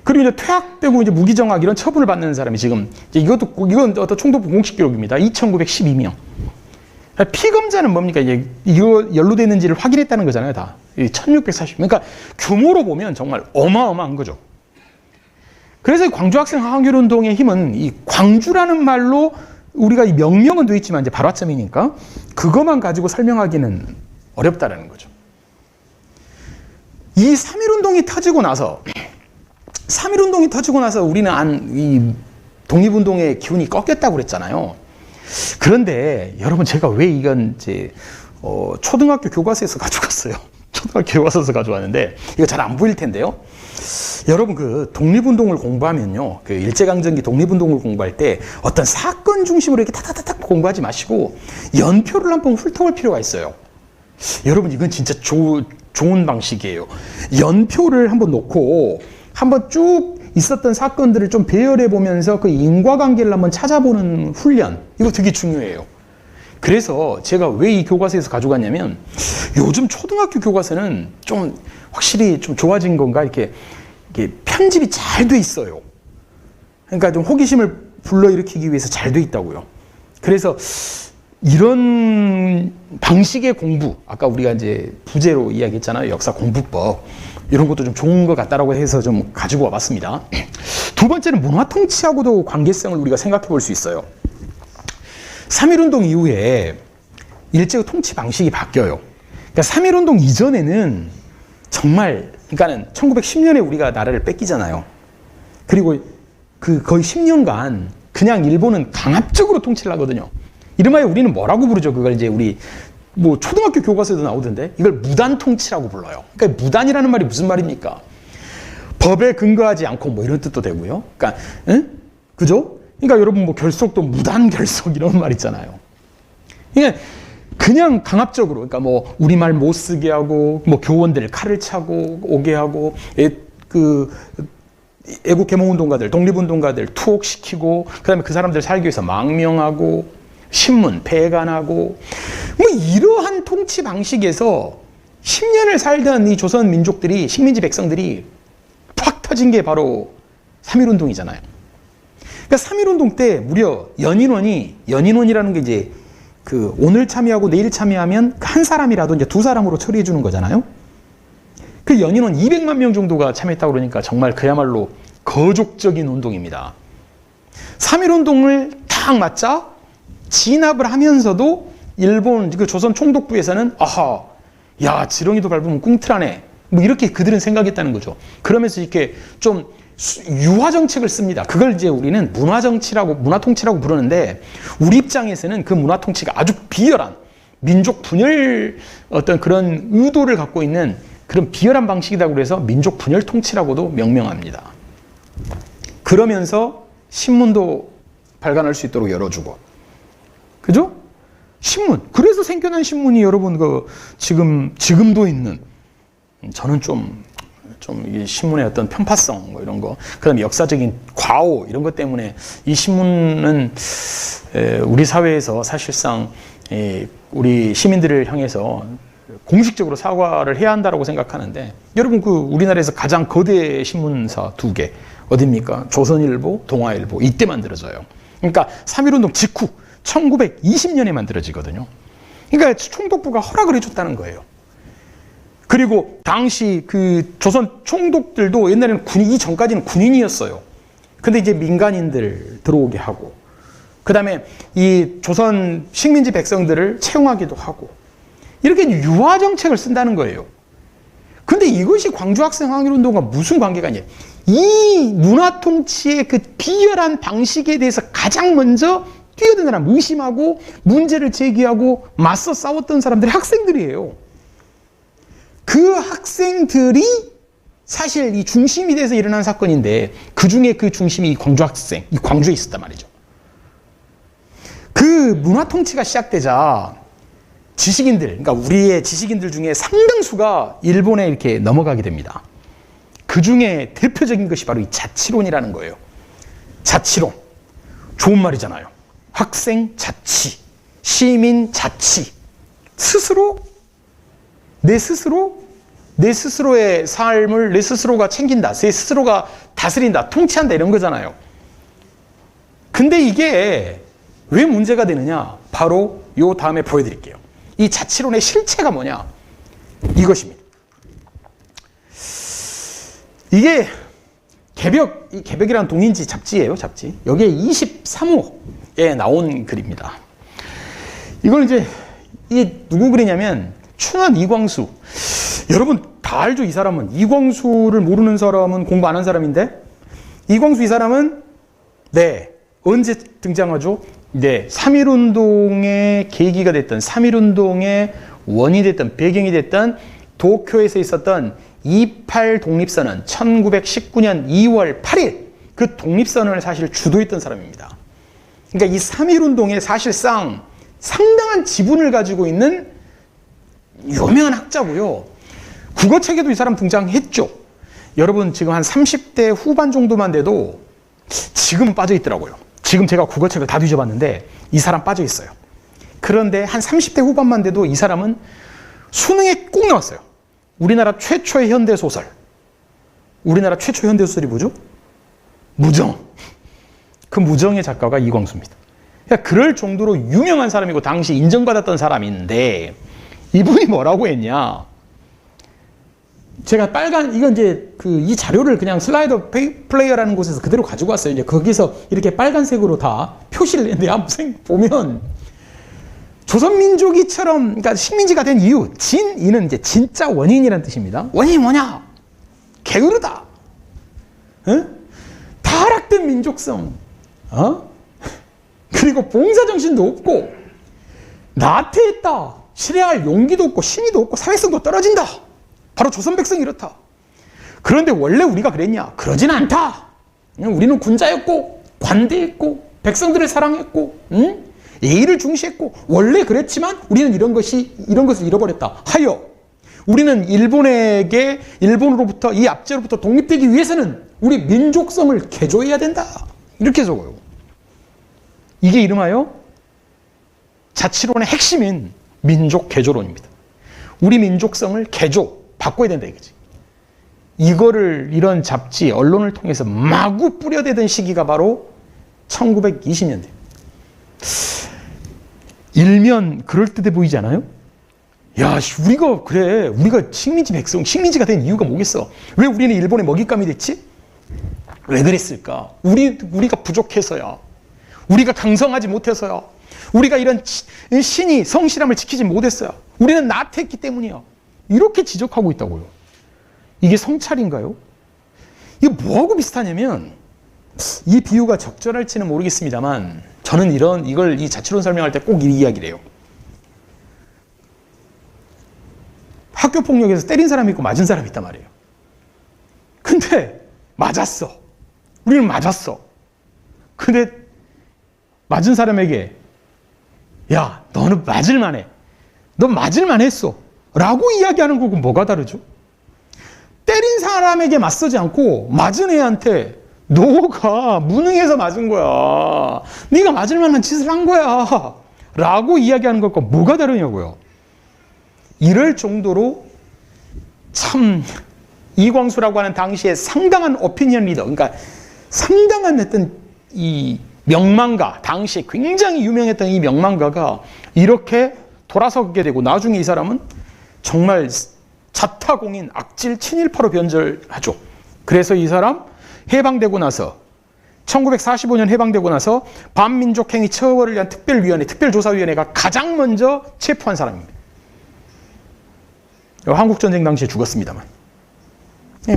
그리고 이제 퇴학되고 이제 무기정학 이런 처분을 받는 사람이 지금 이건 어떤 총독부 공식 기록입니다. 2,912명. 피검자는 뭡니까? 이거 연루됐는지를 확인했다는 거잖아요, 다. 1,640명. 그러니까 규모로 보면 정말 어마어마한 거죠. 그래서 광주학생 항일운동의 힘은 이 광주라는 말로 우리가 이 명명은 돼 있지만 이제 발화점이니까 그것만 가지고 설명하기는 어렵다라는 거죠. 이 3.1운동이 터지고 나서 3.1운동이 터지고 나서 우리는 이 독립운동의 기운이 꺾였다고 그랬잖아요. 그런데 여러분, 제가 왜 이건 이제 초등학교 교과서에서 가져갔어요. 초등학교 교과서에서 가져왔는데 이거 잘 안 보일 텐데요. 여러분, 그 독립운동을 공부하면요, 그 일제강점기 독립운동을 공부할 때 어떤 사건 중심으로 이렇게 탁탁탁 공부하지 마시고 연표를 한번 훑어볼 필요가 있어요. 여러분, 이건 진짜 좋은 방식이에요. 연표를 한번 놓고 한번 쭉 있었던 사건들을 좀 배열해 보면서 그 인과관계를 한번 찾아보는 훈련, 이거 되게 중요해요. 그래서 제가 왜 이 교과서에서 가져갔냐면, 요즘 초등학교 교과서는 좀 확실히 좀 좋아진 건가, 이렇게 편집이 잘 돼 있어요. 그러니까 좀 호기심을 불러일으키기 위해서 잘 돼 있다고요. 그래서 이런 방식의 공부, 아까 우리가 이제 부제로 이야기했잖아요. 역사 공부법. 이런 것도 좀 좋은 것 같다라고 해서 좀 가지고 와봤습니다. 두 번째는 문화 통치하고도 관계성을 우리가 생각해 볼 수 있어요. 3.1운동 이후에 일제의 통치 방식이 바뀌어요. 그러니까 3.1운동 이전에는 정말, 그러니까는 1910년에 우리가 나라를 뺏기잖아요. 그리고 그 거의 10년간 그냥 일본은 강압적으로 통치를 하거든요. 이름하여 우리는 뭐라고 부르죠? 그걸 이제 우리 뭐 초등학교 교과서에도 나오던데, 이걸 무단 통치라고 불러요. 그러니까 무단이라는 말이 무슨 말입니까? 법에 근거하지 않고 뭐 이런 뜻도 되고요. 그러니까, 응? 그죠? 그러니까 여러분, 뭐 결속도 무단 결속 이런 말 있잖아요. 그냥 강압적으로, 그러니까 뭐 우리말 못 쓰게 하고, 뭐 교원들 칼을 차고 오게 하고, 애국 개몽운동가들, 독립운동가들 투옥시키고, 그다음에 그 사람들 살기 위해서 망명하고, 신문 폐간하고, 뭐 이러한 통치 방식에서 10년을 살던 이 조선 민족들이, 식민지 백성들이 팍 터진 게 바로 3.1운동이잖아요. 그러니까 3.1운동 때 무려 연인원이라는 게 이제 그 오늘 참여하고 내일 참여하면 한 사람이라도 이제 두 사람으로 처리해 주는 거잖아요. 그 연인원 200만 명 정도가 참여했다고 그러니까 정말 그야말로 거족적인 운동입니다. 3.1운동을 딱 맞자 진압을 하면서도 일본 그 조선 총독부에서는 아하, 야, 지렁이도 밟으면 꿍틀하네, 뭐 이렇게 그들은 생각했다는 거죠. 그러면서 이렇게 좀 유화 정책을 씁니다. 그걸 이제 우리는 문화 통치라고 부르는데, 우리 입장에서는 그 문화 통치가 아주 비열한 민족 분열 어떤 그런 의도를 갖고 있는 그런 비열한 방식이라고 그래서 민족 분열 통치라고도 명명합니다. 그러면서 신문도 발간할 수 있도록 열어주고, 그죠? 신문. 그래서 생겨난 신문이 여러분 지금도 있는, 저는 좀 이 신문의 어떤 편파성 뭐 이런 거, 그다음에 역사적인 과오 이런 것 때문에 이 신문은 우리 사회에서 사실상 우리 시민들을 향해서 공식적으로 사과를 해야 한다라고 생각하는데, 여러분 그 우리나라에서 가장 거대 신문사 2개 어디입니까? 조선일보, 동아일보. 이때 만들어져요. 그러니까 3.1운동 직후 1920년에 만들어지거든요. 그러니까 총독부가 허락을 해줬다는 거예요. 그리고 당시 그 조선 총독들도 옛날에는 이전까지는 군인이었어요. 근데 이제 민간인들 들어오게 하고, 그 다음에 이 조선 식민지 백성들을 채용하기도 하고, 이렇게 유화 정책을 쓴다는 거예요. 근데 이것이 광주학생 항일운동과 무슨 관계가 있냐? 이 문화 통치의 그 비열한 방식에 대해서 가장 먼저 뛰어든 사람, 의심하고 문제를 제기하고 맞서 싸웠던 사람들이 학생들이에요. 그 학생들이 사실 이 중심이 돼서 일어난 사건인데, 그 중에 그 중심이 이 광주학생, 이 광주에 있었단 말이죠. 그 문화 통치가 시작되자 지식인들, 그러니까 우리의 지식인들 중에 상당수가 일본에 이렇게 넘어가게 됩니다. 그 중에 대표적인 것이 바로 이 자치론이라는 거예요. 자치론. 좋은 말이잖아요. 학생 자치, 시민 자치. 내 스스로의 삶을 내 스스로가 챙긴다, 내 스스로가 다스린다, 통치한다, 이런 거잖아요. 근데 이게 왜 문제가 되느냐? 바로 요 다음에 보여드릴게요. 이 자치론의 실체가 뭐냐? 이것입니다. 이게 개벽이라는 동인지 잡지예요, 잡지. 여기에 23호에 나온 글입니다. 이걸 이제 이게 누구 글이냐면 춘원 이광수. 여러분 다 알죠? 이 사람은 이광수를 모르는 사람은 공부 안 한 사람인데 이광수 이 사람은 네 언제 등장하죠? 네 3.1운동의 계기가 됐던 3.1운동의 원인이 됐던 배경이 됐던 도쿄에서 있었던 28 독립선언 1919년 2월 8일 그 독립선언을 사실 주도했던 사람입니다. 그러니까 이 3.1운동에 사실상 상당한 지분을 가지고 있는 유명한 학자고요. 국어책에도 이 사람 등장했죠. 여러분 지금 한 30대 후반 정도만 돼도 지금 빠져 있더라고요. 지금 제가 국어책을 다 뒤져봤는데 이 사람 빠져 있어요. 그런데 한 30대 후반만 돼도 이 사람은 수능에 꼭 나왔어요. 우리나라 최초의 현대소설. 우리나라 최초 현대소설이 뭐죠? 무정. 그 무정의 작가가 이광수입니다. 그러니까 그럴 정도로 유명한 사람이고 당시 인정받았던 사람인데 이분이 뭐라고 했냐? 제가 빨간 이건 이제 이 자료를 그냥 슬라이더 플레이어라는 곳에서 그대로 가지고 왔어요. 이제 거기서 이렇게 빨간색으로 다 표시를 했는데 한번 보면 조선민족이처럼 그러니까 식민지가 된 이유 진이는 이제 진짜 원인이라는 뜻입니다. 원인이 뭐냐? 게으르다. 타락된 민족성. 그리고 봉사정신도 없고 나태했다. 실행할 용기도 없고 신의도 없고 사회성도 떨어진다. 바로 조선 백성이 이렇다. 그런데 원래 우리가 그랬냐? 그러진 않다. 우리는 군자였고 관대했고 백성들을 사랑했고 예의를 중시했고 원래 그랬지만 우리는 이런 것을 잃어버렸다. 하여 우리는 일본으로부터 이 압제로부터 독립되기 위해서는 우리 민족성을 개조해야 된다. 이렇게 적어요. 이게 이름하여 자치론의 핵심인 민족 개조론입니다. 우리 민족성을 바꿔야 된다 이거지. 이거를 이런 잡지, 언론을 통해서 마구 뿌려대던 시기가 바로 1920년대. 일면 그럴듯해 보이지 않아요? 야, 우리가 식민지가 된 이유가 뭐겠어? 왜 우리는 일본의 먹잇감이 됐지? 왜 그랬을까? 우리가 부족해서야. 우리가 강성하지 못해서야. 우리가 이런 성실함을 지키지 못했어요. 우리는 나태했기 때문이야. 이렇게 지적하고 있다고요. 이게 성찰인가요? 이게 뭐하고 비슷하냐면 이 비유가 적절할지는 모르겠습니다만 저는 이 자치론 설명할 때 꼭 이 이야기를 해요. 학교 폭력에서 때린 사람이 있고 맞은 사람이 있단 말이에요. 근데 맞았어. 우리는 맞았어. 근데 맞은 사람에게 야, 너는 맞을만해. 너 맞을만했어. 라고 이야기하는 거고 뭐가 다르죠? 때린 사람에게 맞서지 않고 맞은 애한테 너가 무능해서 맞은 거야. 네가 맞을 만한 짓을 한 거야. 라고 이야기하는 것과 뭐가 다르냐고요. 이럴 정도로 참 이광수라고 하는 당시에 상당한 오피니언 리더, 그러니까 상당한 이 명망가, 당시에 굉장히 유명했던 이 명망가가 이렇게 돌아서게 되고 나중에 이 사람은 정말 자타공인 악질 친일파로 변절하죠. 그래서 이 사람 해방되고 나서 1945년 해방되고 나서 반민족행위 처벌을 위한 특별조사위원회가 가장 먼저 체포한 사람입니다. 한국전쟁 당시에 죽었습니다만.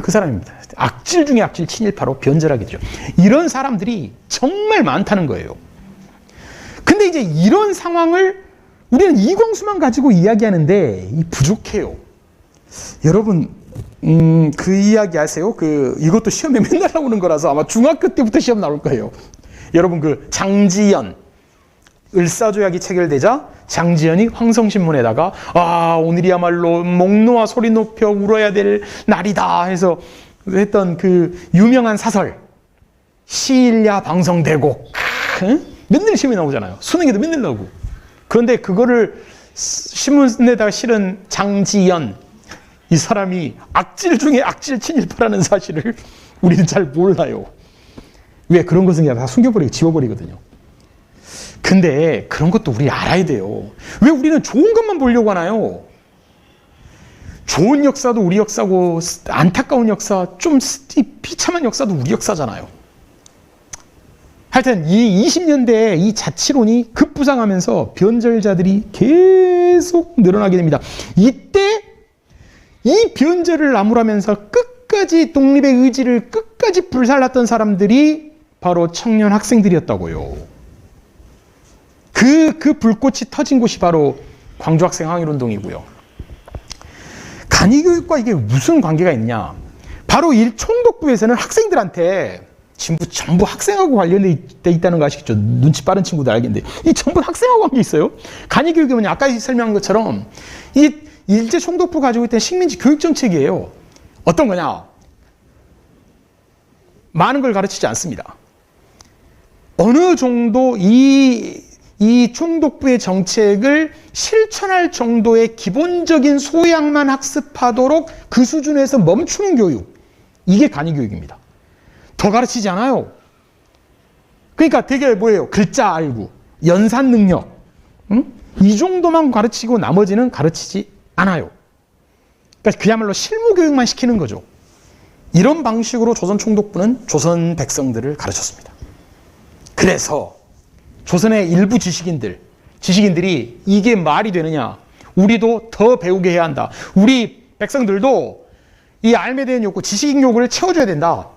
그 사람입니다. 악질 중에 악질 친일파로 변절하게 되죠. 이런 사람들이 정말 많다는 거예요. 근데 이제 이런 상황을 우리는 이광수만 가지고 이야기하는데 부족해요. 여러분 그 이야기 아세요? 이것도 시험에 맨날 나오는 거라서 아마 중학교 때부터 시험 나올 거예요. 여러분 장지연 을사조약이 체결되자 장지연이 황성신문에다가 오늘이야말로 목 놓아 소리 높여 울어야 될 날이다 해서 했던 유명한 사설 시일야 방성대곡 맨날 시험에 나오잖아요. 수능에도 맨날 나오고. 그런데 그거를 신문에다가 실은 장지연 이 사람이 악질 중에 악질 친일파라는 사실을 우리는 잘 몰라요. 왜? 그런 것은 그냥 다 숨겨버리고 지워버리거든요. 근데 그런 것도 우리 알아야 돼요. 왜 우리는 좋은 것만 보려고 하나요? 좋은 역사도 우리 역사고 안타까운 역사, 좀 비참한 역사도 우리 역사잖아요. 하여튼 이 20년대에 이 자치론이 급부상하면서 변절자들이 계속 늘어나게 됩니다. 이때 이 변절을 나무라면서 끝까지 독립의 의지를 끝까지 불살랐던 사람들이 바로 청년 학생들이었다고요. 그 불꽃이 터진 곳이 바로 광주 학생 항일운동이고요. 간이교육과 이게 무슨 관계가 있냐? 바로 이 총독부에서는 학생들한테 전부 학생하고 관련돼 있다는 거 아시겠죠? 눈치 빠른 친구들 알겠는데 이 전부 학생하고 관계 있어요. 간이교육이 뭐냐? 아까 설명한 것처럼 이 일제 총독부 가지고 있던 식민지 교육 정책이에요. 어떤 거냐? 많은 걸 가르치지 않습니다. 어느 정도 이 총독부의 정책을 실천할 정도의 기본적인 소양만 학습하도록 그 수준에서 멈추는 교육. 이게 간이교육입니다. 더 가르치지 않아요. 그러니까 되게 뭐예요? 글자 알고, 연산 능력. 이 정도만 가르치고 나머지는 가르치지 않아요. 그러니까 그야말로 실무 교육만 시키는 거죠. 이런 방식으로 조선 총독부는 조선 백성들을 가르쳤습니다. 그래서 조선의 일부 지식인들이 이게 말이 되느냐? 우리도 더 배우게 해야 한다. 우리 백성들도 이 알에 대한 욕구, 지식 욕구를 채워줘야 된다.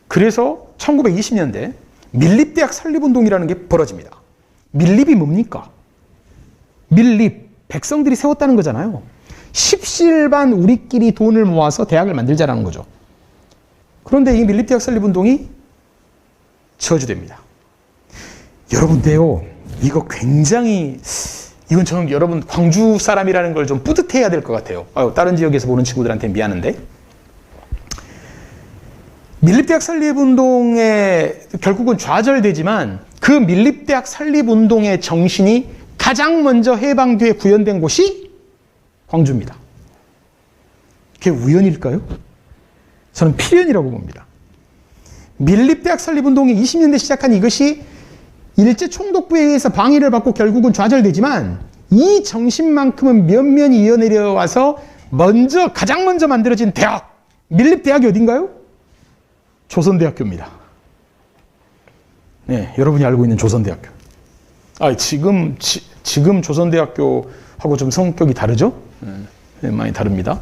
그래서 1920년대 밀립대학 설립운동이라는 게 벌어집니다. 밀립이 뭡니까? 밀립, 백성들이 세웠다는 거잖아요. 십시일반 우리끼리 돈을 모아서 대학을 만들자라는 거죠. 그런데 이 밀립대학 설립운동이 저주됩니다. 여러분데요, 이거 굉장히, 이건 저는 여러분 광주 사람이라는 걸 좀 뿌듯해야 될 것 같아요. 다른 지역에서 보는 친구들한테 미안한데. 밀립대학 설립운동에 결국은 좌절되지만 그 밀립대학 설립운동의 정신이 가장 먼저 해방되어 구현된 곳이 광주입니다. 그게 우연일까요? 저는 필연이라고 봅니다. 밀립대학 설립운동이 20년대 시작한 이것이 일제 총독부에 의해서 방해를 받고 결국은 좌절되지만 이 정신만큼은 면면이 이어내려와서 가장 먼저 만들어진 대학, 밀립대학이 어딘가요? 조선대학교입니다. 네, 여러분이 알고 있는 조선대학교. 지금 조선대학교하고 좀 성격이 다르죠? 네, 많이 다릅니다.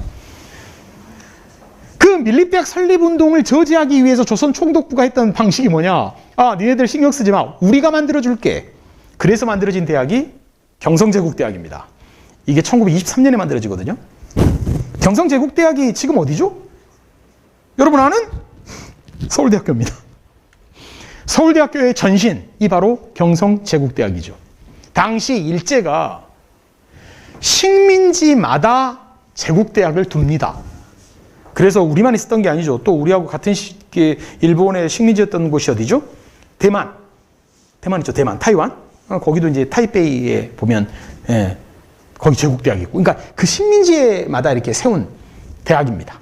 그 밀립대학 설립운동을 저지하기 위해서 조선 총독부가 했던 방식이 뭐냐? 니네들 신경 쓰지 마. 우리가 만들어줄게. 그래서 만들어진 대학이 경성제국대학입니다. 이게 1923년에 만들어지거든요. 경성제국대학이 지금 어디죠? 여러분 아는? 서울대학교입니다. 서울대학교의 전신이 바로 경성제국대학이죠. 당시 일제가 식민지마다 제국대학을 둡니다. 그래서 우리만 있었던 게 아니죠. 또 우리하고 같은 시기에 일본의 식민지였던 곳이 어디죠? 대만 있죠. 대만, 타이완. 거기도 이제 타이베이에 보면 거기 제국대학이 있고. 그러니까 그 식민지마다 이렇게 세운 대학입니다.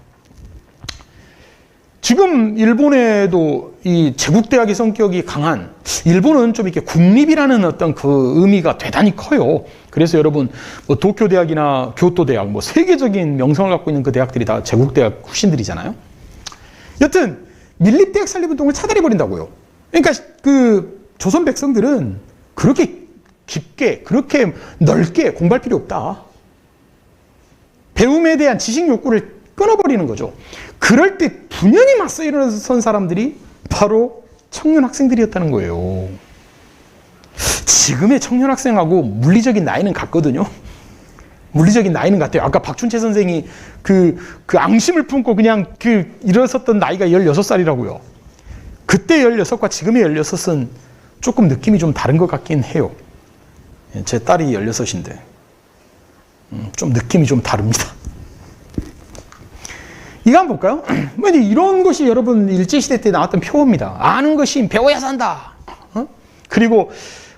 지금 일본에도 이 제국대학의 성격이 강한, 일본은 좀 이렇게 국립이라는 어떤 그 의미가 대단히 커요. 그래서 여러분, 뭐 도쿄대학이나 교토대학, 뭐 세계적인 명성을 갖고 있는 그 대학들이 다 제국대학 출신들이잖아요. 여튼, 밀립대학 설립운동을 차단해버린다고요. 그러니까 그 조선 백성들은 그렇게 깊게, 그렇게 넓게 공부할 필요 없다. 배움에 대한 지식 욕구를 끊어버리는 거죠. 그럴 때 분연히 맞서 일어선 사람들이 바로 청년 학생들이었다는 거예요. 지금의 청년 학생하고 물리적인 나이는 같거든요. 물리적인 나이는 같아요. 아까 박춘채 선생이 그 앙심을 품고 그냥 일어섰던 나이가 16살이라고요. 그때 16과 지금의 16은 조금 느낌이 좀 다른 것 같긴 해요. 제 딸이 16인데 좀 느낌이 좀 다릅니다. 이거 한번 볼까요? 이런 것이 여러분 일제시대 때 나왔던 표어입니다. 아는 것이 배워야 산다. 그리고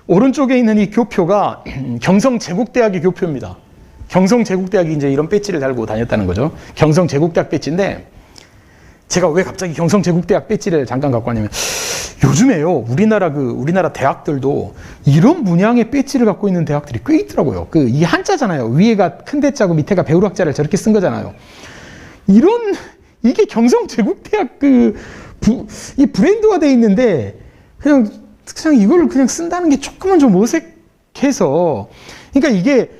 오른쪽에 있는 이 교표가 경성제국대학의 교표입니다. 경성제국대학이 이제 이런 배지를 달고 다녔다는 거죠. 경성제국대학 배지인데 제가 왜 갑자기 경성제국대학 배지를 잠깐 갖고 왔냐면 요즘에요. 우리나라 대학들도 이런 문양의 배지를 갖고 있는 대학들이 꽤 있더라고요. 이 한자잖아요. 위에가 큰 대자고 밑에가 배우락자를 저렇게 쓴 거잖아요. 이게 경성제국대학 이 브랜드화 돼 있는데 그냥 이거를 그냥 쓴다는 게 조금은 좀 어색해서, 그러니까 이게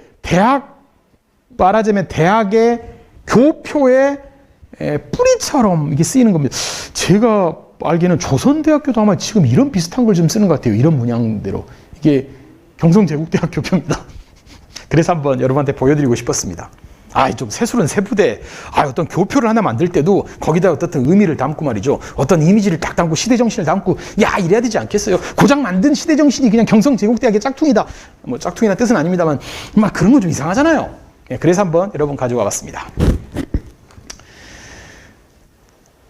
말하자면 대학의 교표의 뿌리처럼 이게 쓰이는 겁니다. 제가 알기에는 조선대학교도 아마 지금 이런 비슷한 걸 좀 쓰는 것 같아요. 이런 문양대로. 이게 경성제국대학 교표입니다. 그래서 한번 여러분한테 보여드리고 싶었습니다. 좀 세술은 세부대. 어떤 교표를 하나 만들 때도 거기다 어떤 의미를 담고 말이죠. 어떤 이미지를 딱 담고 시대정신을 담고, 이래야 되지 않겠어요? 고작 만든 시대정신이 그냥 경성제국대학의 짝퉁이다. 뭐 짝퉁이나 뜻은 아닙니다만, 막 그런 건 좀 이상하잖아요. 그래서 한번 여러분 가져와 봤습니다.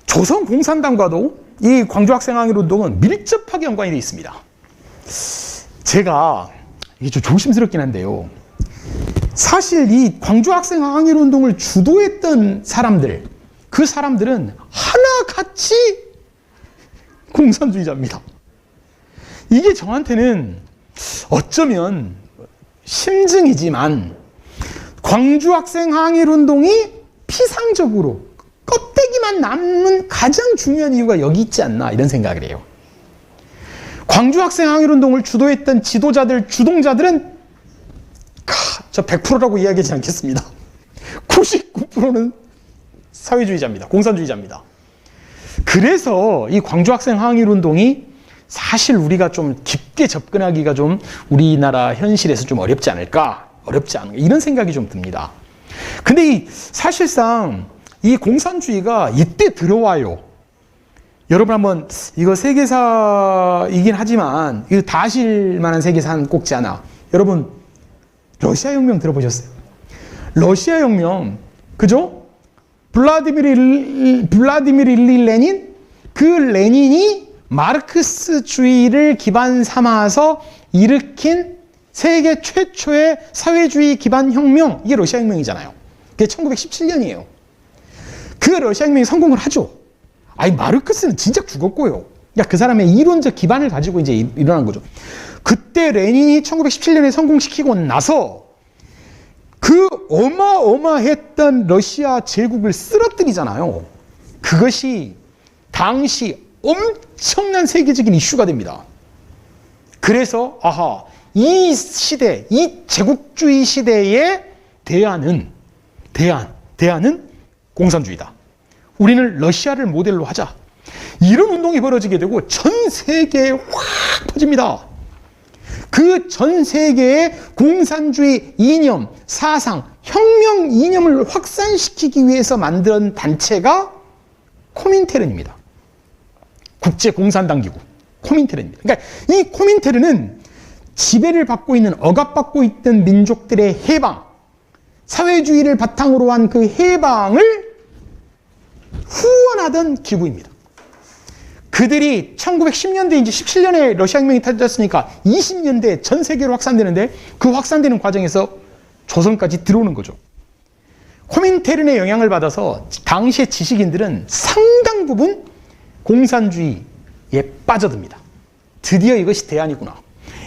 조선 공산당과도 이 광주학생항일운동은 밀접하게 연관이 되어 있습니다. 제가 이게 좀 조심스럽긴 한데요. 사실 이 광주학생항일운동을 주도했던 사람들, 그 사람들은 하나같이 공산주의자입니다. 이게 저한테는 어쩌면 심증이지만 광주학생항일운동이 피상적으로 껍데기만 남는 가장 중요한 이유가 여기 있지 않나 이런 생각을 해요. 광주학생항일운동을 주도했던 지도자들, 주동자들은 저 100%라고 이야기하지 않겠습니다. 99%는 사회주의자입니다. 공산주의자입니다. 그래서 이 광주학생항일운동이 사실 우리가 좀 깊게 접근하기가 좀 우리나라 현실에서 좀 어렵지 않을까? 어렵지 않은가? 이런 생각이 좀 듭니다. 근데 사실상 이 공산주의가 이때 들어와요. 여러분 한번 이거 세계사이긴 하지만 이거 다 아실 만한 세계사는 꼭지 않아. 여러분 러시아 혁명 들어보셨어요? 러시아 혁명, 그죠? 블라디미르 일리 레닌? 그 레닌이 마르크스주의를 기반 삼아서 일으킨 세계 최초의 사회주의 기반 혁명, 이게 러시아 혁명이잖아요. 그게 1917년이에요. 그 러시아 혁명이 성공을 하죠. 마르크스는 진짜 죽었고요. 그 사람의 이론적 기반을 가지고 이제 일어난 거죠. 그때 레닌이 1917년에 성공시키고 나서 그 어마어마했던 러시아 제국을 쓰러뜨리잖아요. 그것이 당시 엄청난 세계적인 이슈가 됩니다. 그래서 이 시대, 이 제국주의 시대의 대안은 공산주의다. 우리는 러시아를 모델로 하자. 이런 운동이 벌어지게 되고 전 세계에 확 퍼집니다. 그 전 세계의 공산주의 이념, 사상, 혁명 이념을 확산시키기 위해서 만든 단체가 코민테른입니다. 국제공산당 기구 코민테른입니다. 그러니까 이 코민테른은 지배를 받고 있는, 억압받고 있던 민족들의 해방, 사회주의를 바탕으로 한 그 해방을 후원하던 기구입니다. 그들이 1910년대 이제 17년에 러시아 혁명이 터졌으니까 20년대 전 세계로 확산되는데 그 확산되는 과정에서 조선까지 들어오는 거죠. 코민테른의 영향을 받아서 당시의 지식인들은 상당 부분 공산주의에 빠져듭니다. 드디어 이것이 대안이구나.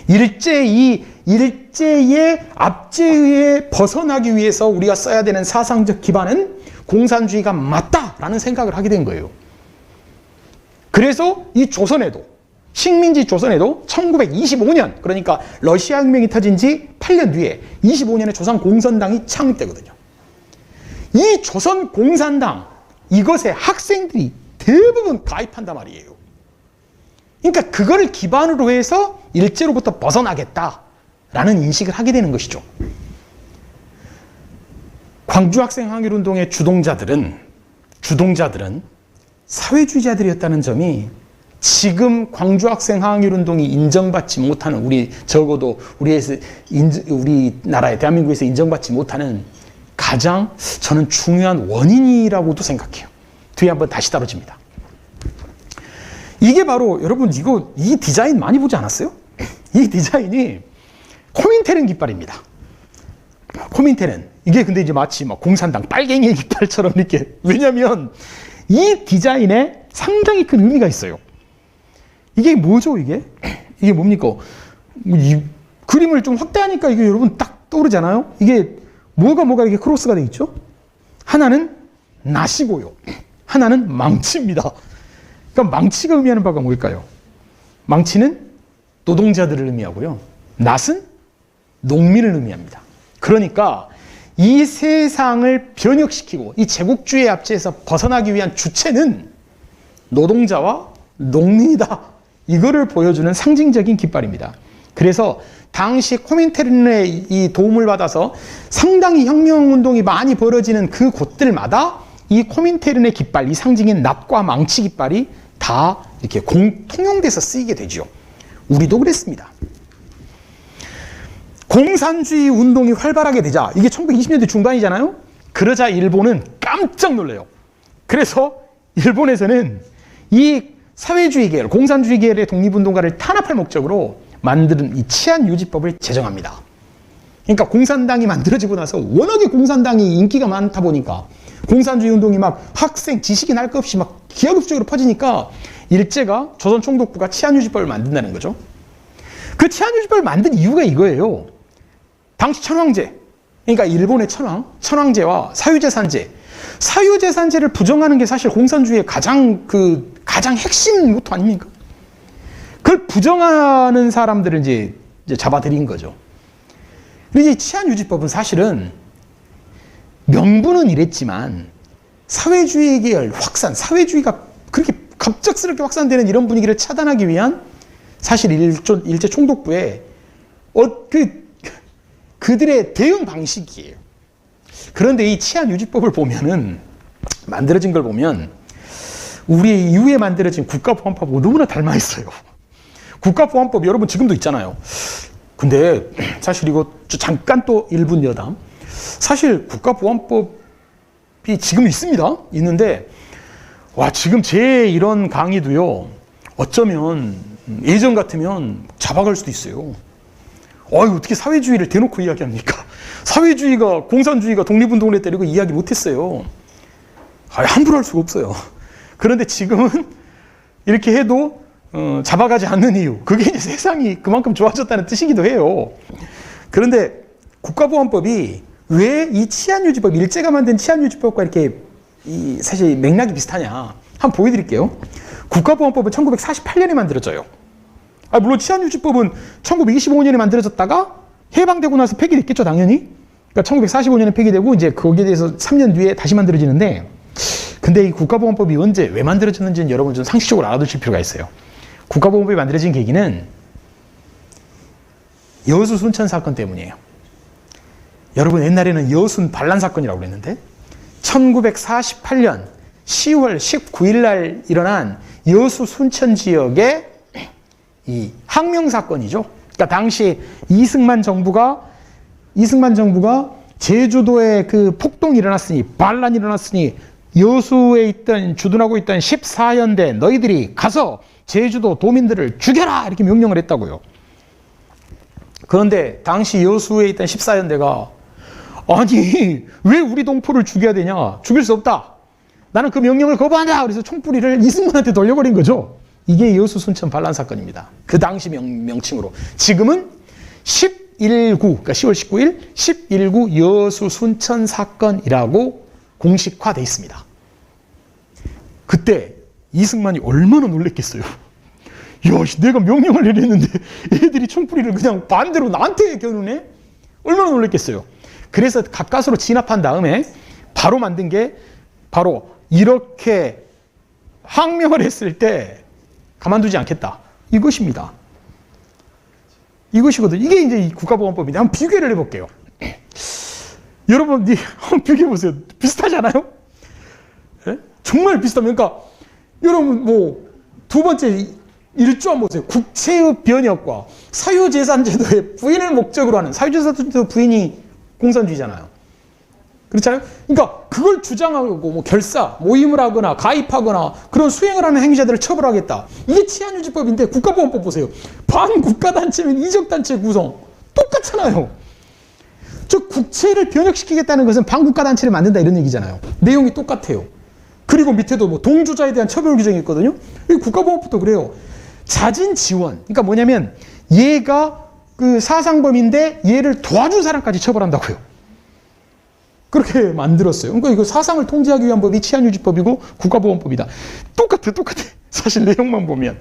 일제의 압제에 벗어나기 위해서 우리가 써야 되는 사상적 기반은 공산주의가 맞다라는 생각을 하게 된 거예요. 그래서 이 조선에도, 식민지 조선에도 1925년, 그러니까 러시아 혁명이 터진 지 8년 뒤에 25년에 조선 공산당이 창립되거든요. 이 조선 공산당, 이것에 학생들이 대부분 가입한단 말이에요. 그러니까 그거를 기반으로 해서 일제로부터 벗어나겠다라는 인식을 하게 되는 것이죠. 광주학생항일운동의 주동자들은 사회주의자들이었다는 점이 지금 광주학생항일운동이 인정받지 못하는, 적어도 우리나라에, 대한민국에서 인정받지 못하는 가장 저는 중요한 원인이라고도 생각해요. 뒤에 한번 다시 다뤄집니다. 이게 바로, 여러분 이 디자인 많이 보지 않았어요? 이 디자인이 코민테른 깃발입니다. 코민테른. 이게 근데 이제 마치 막 공산당 빨갱이 깃발처럼 이렇게, 왜냐면 이 디자인에 상당히 큰 의미가 있어요. 이게 뭐죠, 이게? 이게 뭡니까? 이 그림을 좀 확대하니까 이게 여러분 딱 떠오르잖아요? 이게 뭐가 이렇게 크로스가 돼 있죠? 하나는 낫이고요. 하나는 망치입니다. 그러니까 망치가 의미하는 바가 뭘까요? 망치는 노동자들을 의미하고요. 낫은 농민을 의미합니다. 그러니까 이 세상을 변혁시키고 이 제국주의 압제에서 벗어나기 위한 주체는 노동자와 농민이다. 이거를 보여주는 상징적인 깃발입니다. 그래서 당시 코민테르는의 이 도움을 받아서 상당히 혁명운동이 많이 벌어지는 그 곳들마다 이 코민테르는의 깃발, 이 상징인 낫과 망치 깃발이 다 이렇게 통용돼서 쓰이게 되죠. 우리도 그랬습니다. 공산주의 운동이 활발하게 되자, 이게 1920년대 중반이잖아요. 그러자 일본은 깜짝 놀라요. 그래서 일본에서는 이 사회주의 계열, 공산주의 계열의 독립운동가를 탄압할 목적으로 만든 이 치안유지법을 제정합니다. 그러니까 공산당이 만들어지고 나서 워낙에 공산당이 인기가 많다 보니까 공산주의 운동이 막 학생, 지식인 할 것 없이 막 기하급수적으로 퍼지니까 일제가 조선총독부가 치안유지법을 만든다는 거죠. 그 치안유지법을 만든 이유가 이거예요. 당시 천황제, 그러니까 일본의 천황제와 사유재산제, 사유재산제를 부정하는 게 사실 공산주의의 가장 핵심 모토 아닙니까? 그걸 부정하는 사람들을 이제 잡아들인 거죠. 그런데 이 치안유지법은 사실은 명분은 이랬지만 사회주의 계열 확산, 사회주의가 그렇게 갑작스럽게 확산되는 이런 분위기를 차단하기 위한 사실 일제 총독부의 그들의 대응 방식이에요. 그런데 이 치안유지법을 보면은, 만들어진 걸 보면 우리 이후에 만들어진 국가보안법하고 너무나 닮아 있어요. 국가보안법 여러분 지금도 있잖아요. 근데 사실 이거 잠깐 또 1분 여담. 사실 국가보안법이 지금 있습니다. 있는데 지금 제 이런 강의도요, 어쩌면 예전 같으면 잡아갈 수도 있어요. 어떻게 사회주의를 대놓고 이야기합니까? 사회주의가, 공산주의가 독립운동을 했다 이러고 이야기 못했어요. 함부로 할 수가 없어요. 그런데 지금은 이렇게 해도 잡아가지 않는 이유, 그게 이제 세상이 그만큼 좋아졌다는 뜻이기도 해요. 그런데 국가보안법이 왜 이 치안유지법, 일제가 만든 치안유지법과 이렇게 사실 맥락이 비슷하냐 한번 보여드릴게요. 국가보안법은 1948년에 만들어져요. 물론 치안유지법은 1925년에 만들어졌다가 해방되고 나서 폐기됐겠죠, 당연히. 그러니까 1945년에 폐기되고 이제 거기에 대해서 3년 뒤에 다시 만들어지는데, 근데 이 국가보안법이 언제, 왜 만들어졌는지는 여러분 좀 상식적으로 알아두실 필요가 있어요. 국가보안법이 만들어진 계기는 여수 순천 사건 때문이에요. 여러분 옛날에는 여순 반란 사건이라고 그랬는데 1948년 10월 19일 날 일어난 여수 순천 지역의 이 항명 사건이죠. 그러니까 당시 이승만 정부가 제주도에 그 폭동이 일어났으니, 반란이 일어났으니 여수에 있던, 주둔하고 있던 14연대 너희들이 가서 제주도 도민들을 죽여라 이렇게 명령을 했다고요. 그런데 당시 여수에 있던 14연대가 아니 왜 우리 동포를 죽여야 되냐, 죽일 수 없다, 나는 그 명령을 거부한다, 그래서 총뿌리를 이승만한테 돌려버린 거죠. 이게 여수 순천 반란 사건입니다. 그 당시 명칭으로. 지금은 10.19, 그러니까 10월 19일 10.19 여수 순천 사건이라고 공식화되어 있습니다. 그때 이승만이 얼마나 놀랬겠어요. 내가 명령을 내렸는데 애들이 총뿌리를 그냥 반대로 나한테 겨누네? 얼마나 놀랬겠어요. 그래서 가까스로 진압한 다음에 바로 만든 게 바로 이렇게 항명을 했을 때 가만두지 않겠다, 이것입니다. 이것이거든요. 이게 이제 국가보안법인데 한번 비교를 해볼게요. 여러분 한번 비교해보세요. 비슷하지 않아요? 네? 정말 비슷합니다. 그러니까 여러분 두 번째 일조 한번 보세요. 국채의 변혁과 사유재산제도의 부인을 목적으로 하는, 사유재산제도 부인이 공산주의잖아요. 그렇잖아요? 그러니까 그걸 주장하고 결사, 모임을 하거나 가입하거나 그런 수행을 하는 행위자들을 처벌하겠다. 이게 치안유지법인데 국가보안법 보세요. 반국가단체면 이적단체 구성 똑같잖아요. 저 국채를 변혁시키겠다는 것은 반국가단체를 만든다 이런 얘기잖아요. 내용이 똑같아요. 그리고 밑에도 동조자에 대한 처벌 규정이 있거든요. 이 국가보안법도 그래요. 자진 지원. 그러니까 뭐냐면 얘가 그 사상범인데 얘를 도와준 사람까지 처벌한다고요. 그렇게 만들었어요. 그러니까 이거 사상을 통제하기 위한 법이 치안유지법이고 국가보안법이다. 똑같아. 사실 내용만 보면.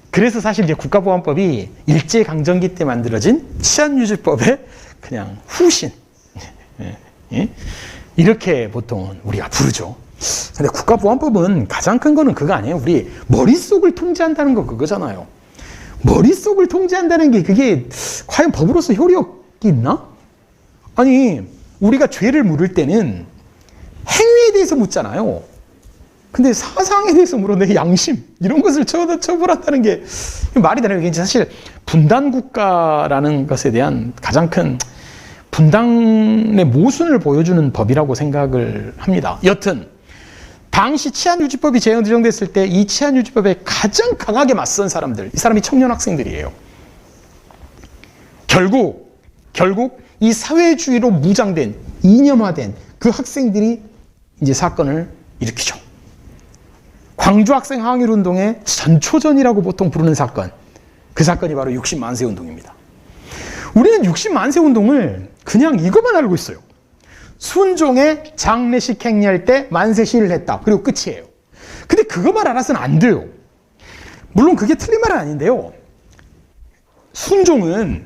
그래서 사실 이제 국가보안법이 일제강점기 때 만들어진 치안유지법의 그냥 후신, 예? 이렇게 보통은 우리가 부르죠. 근데 국가보안법은 가장 큰 거는 그거 아니에요. 우리 머릿속을 통제한다는 거 그거잖아요. 머릿속을 통제한다는 게 그게 과연 법으로서 효력이 있나? 아니, 우리가 죄를 물을 때는 행위에 대해서 묻잖아요. 근데 사상에 대해서 물어, 내 양심, 이런 것을 처벌한다는 게 말이 되나요? 이게 사실 분단국가라는 것에 대한 가장 큰 분단의 모순을 보여주는 법이라고 생각을 합니다. 여튼 당시 치안유지법이 제정됐을 때 이 치안유지법에 가장 강하게 맞선 사람들, 이 사람이 청년 학생들이에요. 결국 이 사회주의로 무장된, 이념화된 그 학생들이 이제 사건을 일으키죠. 광주 학생 항일 운동의 전초전이라고 보통 부르는 사건, 그 사건이 바로 60만세 운동입니다. 우리는 60만세 운동을 그냥 이것만 알고 있어요. 순종의 장례식 행렬 때 만세 시위를 했다. 그리고 끝이에요. 근데 그것만 알아서는 안 돼요. 물론 그게 틀린 말은 아닌데요. 순종이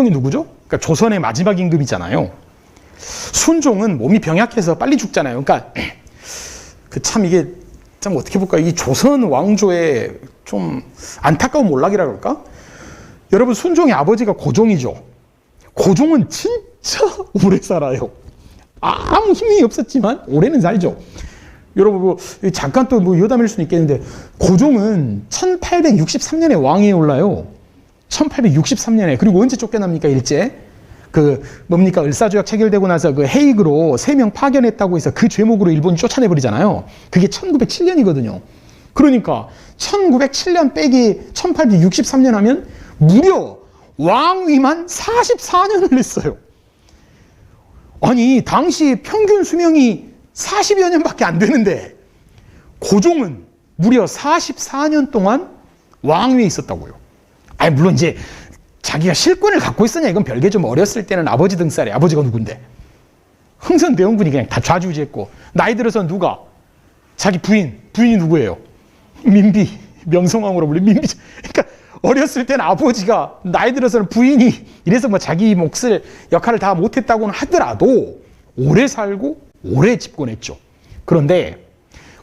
누구죠? 그러니까 조선의 마지막 임금이잖아요. 순종은 몸이 병약해서 빨리 죽잖아요. 그러니까 이게 참 어떻게 볼까? 이 조선 왕조의 좀 안타까운 몰락이라 그럴까? 여러분, 순종의 아버지가 고종이죠. 고종은 진짜 오래 살아요. 아무 힘이 없었지만 오래는 살죠. 여러분, 잠깐 또 여담일 수는 있겠는데, 고종은 1863년에 왕위에 올라요. 1863년에. 그리고 언제 쫓겨납니까, 일제? 을사조약 체결되고 나서 그 헤이그로 3명 파견했다고 해서 그 죄목으로 일본이 쫓아내버리잖아요. 그게 1907년이거든요. 그러니까 1907년 빼기 1863년 하면 무려 왕위만 44년을 했어요. 아니, 당시 평균 수명이 40여 년밖에 안 되는데 고종은 무려 44년 동안 왕위에 있었다고요. 아니, 물론 이제 자기가 실권을 갖고 있었냐, 이건 별개. 좀 어렸을 때는 아버지 등살에, 아버지가 누군데? 흥선대원군이 그냥 다 좌지우지했고, 나이 들어서 누가? 자기 부인이 누구예요? 민비, 명성황후로 불리는 민비. 그러니까 어렸을 때는 아버지가, 나이 들어서는 부인이, 이래서 뭐 자기 몫을, 역할을 다 못했다고는 하더라도 오래 살고 오래 집권했죠. 그런데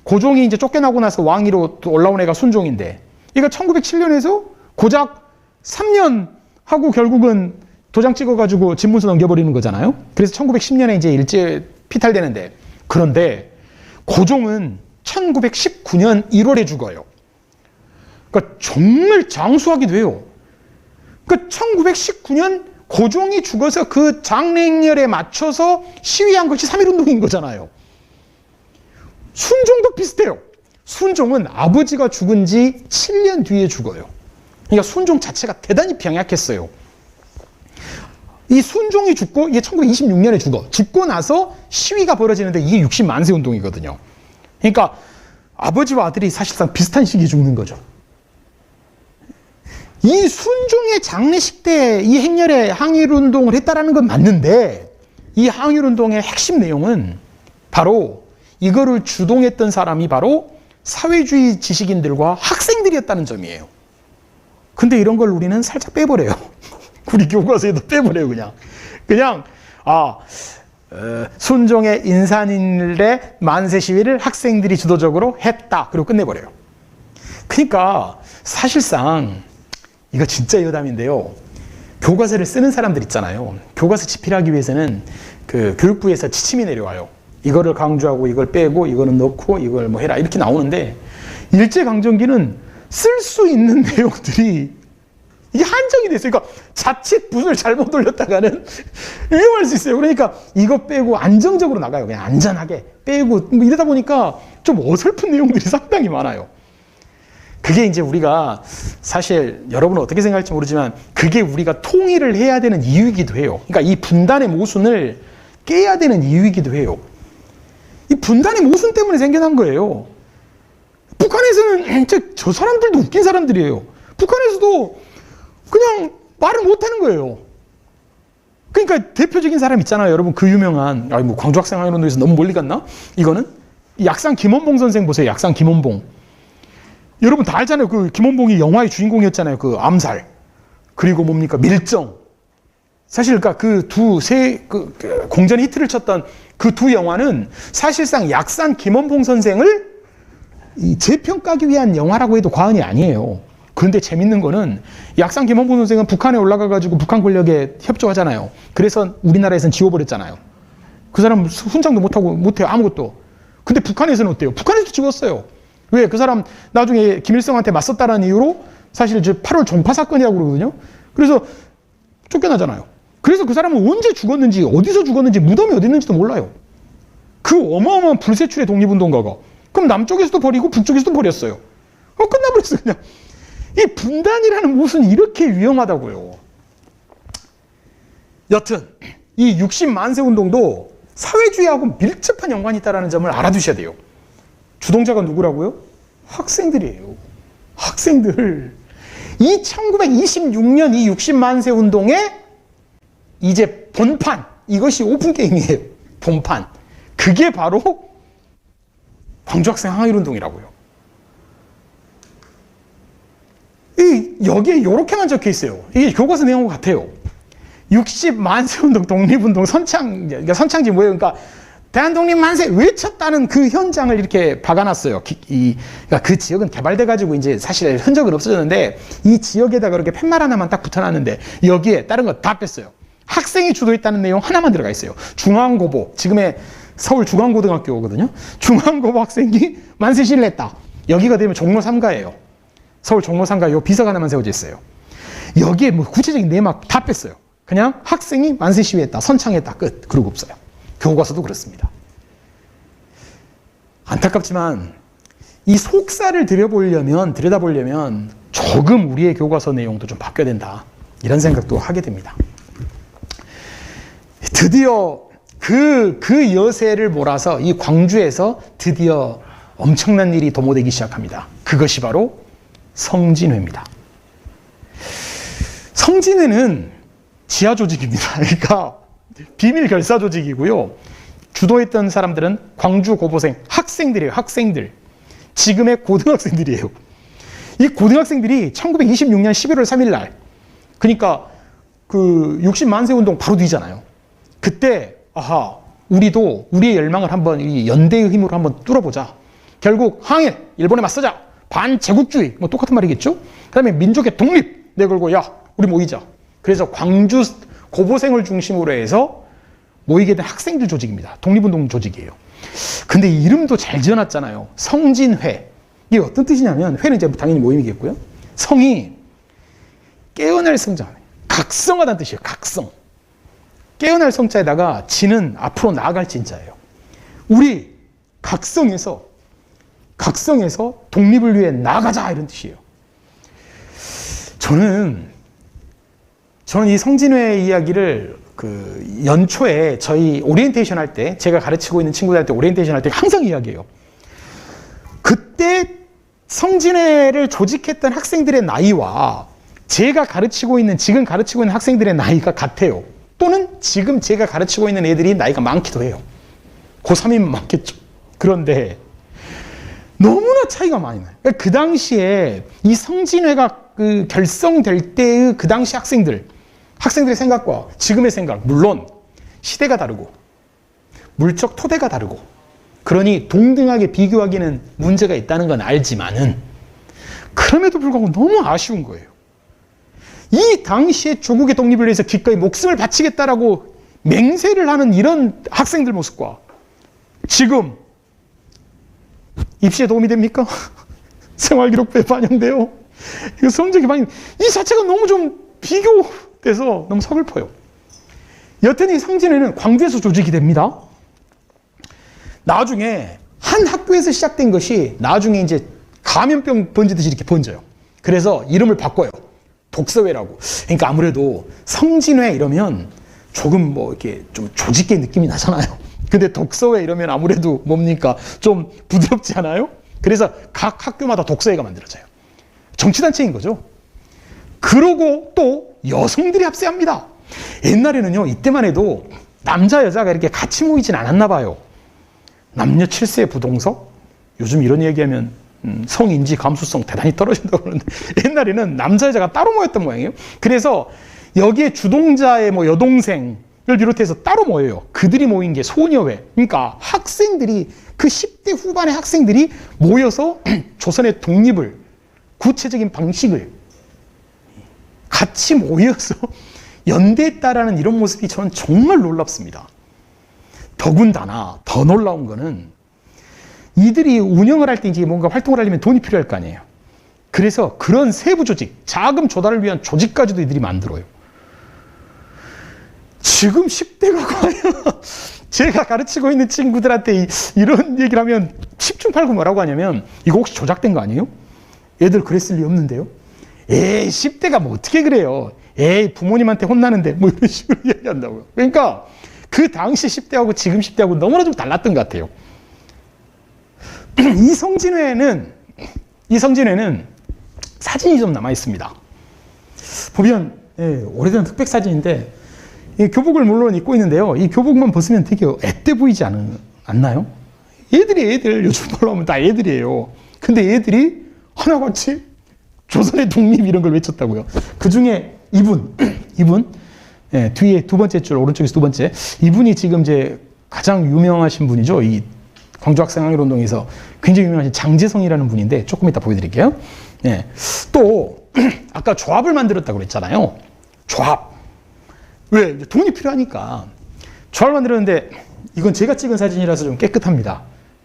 고종이 이제 쫓겨나고 나서 왕위로 올라온 애가 순종인데, 얘가 1907년에서 고작 3년 하고 결국은 도장 찍어가지고 집문서 넘겨버리는 거잖아요. 그래서 1910년에 이제 일제 피탈되는데, 그런데 고종은 1919년 1월에 죽어요. 그러니까 정말 장수하기도 해요. 그러니까 1919년 고종이 죽어서 그 장례행렬에 맞춰서 시위한 것이 3.1운동인 거잖아요. 순종도 비슷해요. 순종은 아버지가 죽은 지 7년 뒤에 죽어요. 그러니까 순종 자체가 대단히 병약했어요. 이 순종이 죽고, 이게 1926년에 죽고 나서 시위가 벌어지는데 이게 60만세 운동이거든요. 그러니까 아버지와 아들이 사실상 비슷한 시기에 죽는 거죠. 이 순종의 장례식 때 이 행렬에 항일운동을 했다라는 건 맞는데, 이 항일운동의 핵심 내용은 바로 이거를 주동했던 사람이 바로 사회주의 지식인들과 학생들이었다는 점이에요. 근데 이런 걸 우리는 살짝 빼버려요. 우리 교과서에도 빼버려요, 그냥. 순종의 인산인례 만세 시위를 학생들이 주도적으로 했다. 그리고 끝내버려요. 그러니까 사실상 이거 진짜 여담인데요. 교과서를 쓰는 사람들 있잖아요. 교과서 집필하기 위해서는 그 교육부에서 지침이 내려와요. 이거를 강조하고 이걸 빼고 이거는 넣고 이걸 뭐 해라, 이렇게 나오는데, 일제강점기는 쓸 수 있는 내용들이 이게 한정이 됐어요. 그러니까 자칫 붓을 잘못 돌렸다가는 위험할 수 있어요. 그러니까 이거 빼고 안정적으로 나가요. 그냥 안전하게 빼고, 뭐 이러다 보니까 좀 어설픈 내용들이 상당히 많아요. 그게 이제 우리가 사실 여러분은 어떻게 생각할지 모르지만 그게 우리가 통일을 해야 되는 이유이기도 해요. 그러니까 이 분단의 모순을 깨야 되는 이유이기도 해요. 이 분단의 모순 때문에 생겨난 거예요. 북한에서는 저 사람들도 웃긴 사람들이에요. 북한에서도 그냥 말을 못하는 거예요. 그러니까 대표적인 사람 있잖아요. 여러분, 그 유명한, 뭐 광주 학생 항일운동에서 너무 멀리 갔나? 이거는 약상 김원봉 선생 보세요. 약상 김원봉. 여러분 다 알잖아요. 그 김원봉이 영화의 주인공이었잖아요. 그 암살. 그리고 뭡니까? 밀정. 사실 그러니까 공전 히트를 쳤던 그 두 영화는 사실상 약산 김원봉 선생을 재평가하기 위한 영화라고 해도 과언이 아니에요. 그런데 재밌는 거는 약산 김원봉 선생은 북한에 올라가가지고 북한 권력에 협조하잖아요. 그래서 우리나라에서는 지워버렸잖아요. 그 사람 훈장도 못해요. 아무것도. 근데 북한에서는 어때요? 북한에서도 지웠어요. 왜? 그 사람 나중에 김일성한테 맞섰다는 이유로 사실 8월 종파 사건이라고 그러거든요. 그래서 쫓겨나잖아요. 그래서 그 사람은 언제 죽었는지, 어디서 죽었는지, 무덤이 어디 있는지도 몰라요. 그 어마어마한 불세출의 독립운동가가. 그럼 남쪽에서도 버리고 북쪽에서도 버렸어요. 끝나버렸어요, 그냥. 이 분단이라는 무슨 이렇게 위험하다고요. 여튼 이 60만 세 운동도 사회주의하고 밀접한 연관이 있다는 점을 알아두셔야 돼요. 주동자가 누구라고요? 학생들이에요. 학생들. 이 1926년 이 60만 세 운동의 이제 본판, 이것이 오픈 게임이에요. 본판. 그게 바로 광주학생 항일운동이라고요. 여기에 이렇게만 적혀 있어요. 이게 교과서 내용과 같아요. 60만 세 운동, 독립운동, 선창지 뭐예요? 그러니까 대한독립 만세 외쳤다는 그 현장을 이렇게 박아놨어요. 그러니까 그 지역은 개발돼가지고 이제 사실 흔적은 없어졌는데 이 지역에다가 이렇게 팻말 하나만 딱 붙여놨는데 여기에 다른 거 다 뺐어요. 학생이 주도했다는 내용 하나만 들어가 있어요. 중앙고보, 지금의 서울 중앙고등학교거든요. 중앙고보 학생이 만세 시위를 했다. 여기가 되면 종로 3가예요. 서울 종로 3가 요 비석 하나만 세워져 있어요. 여기에 뭐 구체적인 내막 다 뺐어요. 그냥 학생이 만세 시위했다, 선창했다, 끝. 그러고 없어요. 교과서도 그렇습니다. 안타깝지만 이 속사를 들여다보려면 조금 우리의 교과서 내용도 좀 바뀌어야 된다. 이런 생각도 하게 됩니다. 드디어 그 여세를 몰아서 이 광주에서 드디어 엄청난 일이 도모되기 시작합니다. 그것이 바로 성진회입니다. 성진회는 지하 조직입니다. 그러니까 비밀 결사 조직이고요. 주도했던 사람들은 광주 고보생, 학생들이에요. 학생들. 지금의 고등학생들이에요. 이 고등학생들이 1926년 11월 3일 날, 그러니까 그 60만 세 운동 바로 뒤잖아요. 그때 우리도 우리의 열망을 한번 이 연대의 힘으로 한번 뚫어보자. 결국 항일, 일본에 맞서자. 반제국주의, 뭐 똑같은 말이겠죠? 그 다음에 민족의 독립 내걸고 우리 모이자. 그래서 광주 고보생을 중심으로 해서 모이게 된 학생들 조직입니다. 독립운동 조직이에요. 근데 이름도 잘 지어놨잖아요. 성진회. 이게 어떤 뜻이냐면, 회는 이제 당연히 모임이겠고요. 성이 깨어날 성자, 각성하다는 뜻이에요. 각성. 깨어날 성자에다가 진은 앞으로 나아갈 진자예요. 우리 각성해서 독립을 위해 나가자, 이런 뜻이에요. 저는 이 성진회 이야기를 그 연초에 저희 오리엔테이션 할 때, 제가 가르치고 있는 친구들한테 오리엔테이션 할 때 항상 이야기해요. 그때 성진회를 조직했던 학생들의 나이와 지금 가르치고 있는 학생들의 나이가 같아요. 또는 지금 제가 가르치고 있는 애들이 나이가 많기도 해요. 고3이면 많겠죠. 그런데 너무나 차이가 많이 나요. 그러니까 그 당시에 이 성진회가 그 결성될 때의 그 당시 학생들의 생각과 지금의 생각, 물론 시대가 다르고 물적 토대가 다르고 그러니 동등하게 비교하기는 문제가 있다는 건 알지만은 그럼에도 불구하고 너무 아쉬운 거예요. 이 당시에 조국의 독립을 위해서 기꺼이 목숨을 바치겠다라고 맹세를 하는 이런 학생들 모습과 지금 입시에 도움이 됩니까? 생활기록부에 반영돼요. 이거 성적이 반영. 이 자체가 너무 좀 비교돼서 너무 서글퍼요. 여튼 이 성진회는 광주에서 조직이 됩니다. 나중에 한 학교에서 시작된 것이 나중에 이제 감염병 번지듯이 이렇게 번져요. 그래서 이름을 바꿔요. 독서회라고. 그러니까 아무래도 성진회 이러면 조금 뭐 이렇게 좀 조직계 느낌이 나잖아요. 근데 독서회 이러면 아무래도 뭡니까? 좀 부드럽지 않아요? 그래서 각 학교마다 독서회가 만들어져요. 정치단체인 거죠. 그러고 또 여성들이 합세합니다. 옛날에는요, 이때만 해도 남자, 여자가 이렇게 같이 모이진 않았나 봐요. 남녀 7세 부동석? 요즘 이런 얘기하면 성인지 감수성 대단히 떨어진다고 그러는데 옛날에는 남자, 여자가 따로 모였던 모양이에요. 그래서 여기에 주동자의 뭐 여동생을 비롯해서 따로 모여요. 그들이 모인 게 소녀회. 그러니까 학생들이, 그 10대 후반의 학생들이 모여서 조선의 독립을, 구체적인 방식을 같이 모여서 연대했다라는 이런 모습이 저는 정말 놀랍습니다. 더군다나 더 놀라운 거는 이들이 운영을 할 때 이제 뭔가 활동을 하려면 돈이 필요할 거 아니에요. 그래서 그런 세부 조직, 자금 조달을 위한 조직까지도 이들이 만들어요. 지금 10대가 과연 제가 가르치고 있는 친구들한테 이런 얘기를 하면 10중 8구 뭐라고 하냐면 이거 혹시 조작된 거 아니에요? 애들 그랬을 리 없는데요? 에이 10대가 뭐 어떻게 그래요? 에이 부모님한테 혼나는데 뭐 이런 식으로 얘기한다고요. 그러니까 그 당시 10대하고 지금 10대하고 너무나 좀 달랐던 것 같아요. 이성진회는 사진이 좀 남아 있습니다. 보면 오래된 흑백 사진인데 이 교복을 물론 입고 있는데요. 이 교복만 벗으면 되게 앳돼 보이지 않나요? 애들 요즘 말로 하면 다 애들이에요. 근데 애들이 하나같이 조선의 독립 이런 걸 외쳤다고요. 그 중에 이분 뒤에 두 번째 줄 오른쪽에서 두 번째 이분이 지금 이제 가장 유명하신 분이죠. 이 광주 학생 항일 운동에서 굉장히 유명하신 장제성이라는 분인데 조금 이따 보여드릴게요. 또 아까 조합을 만들었다고 그랬잖아요. 조합. 왜? 돈이 필요하니까. 조합을 만들었는데 이건 제가 찍은 사진이라서 좀 깨끗합니다.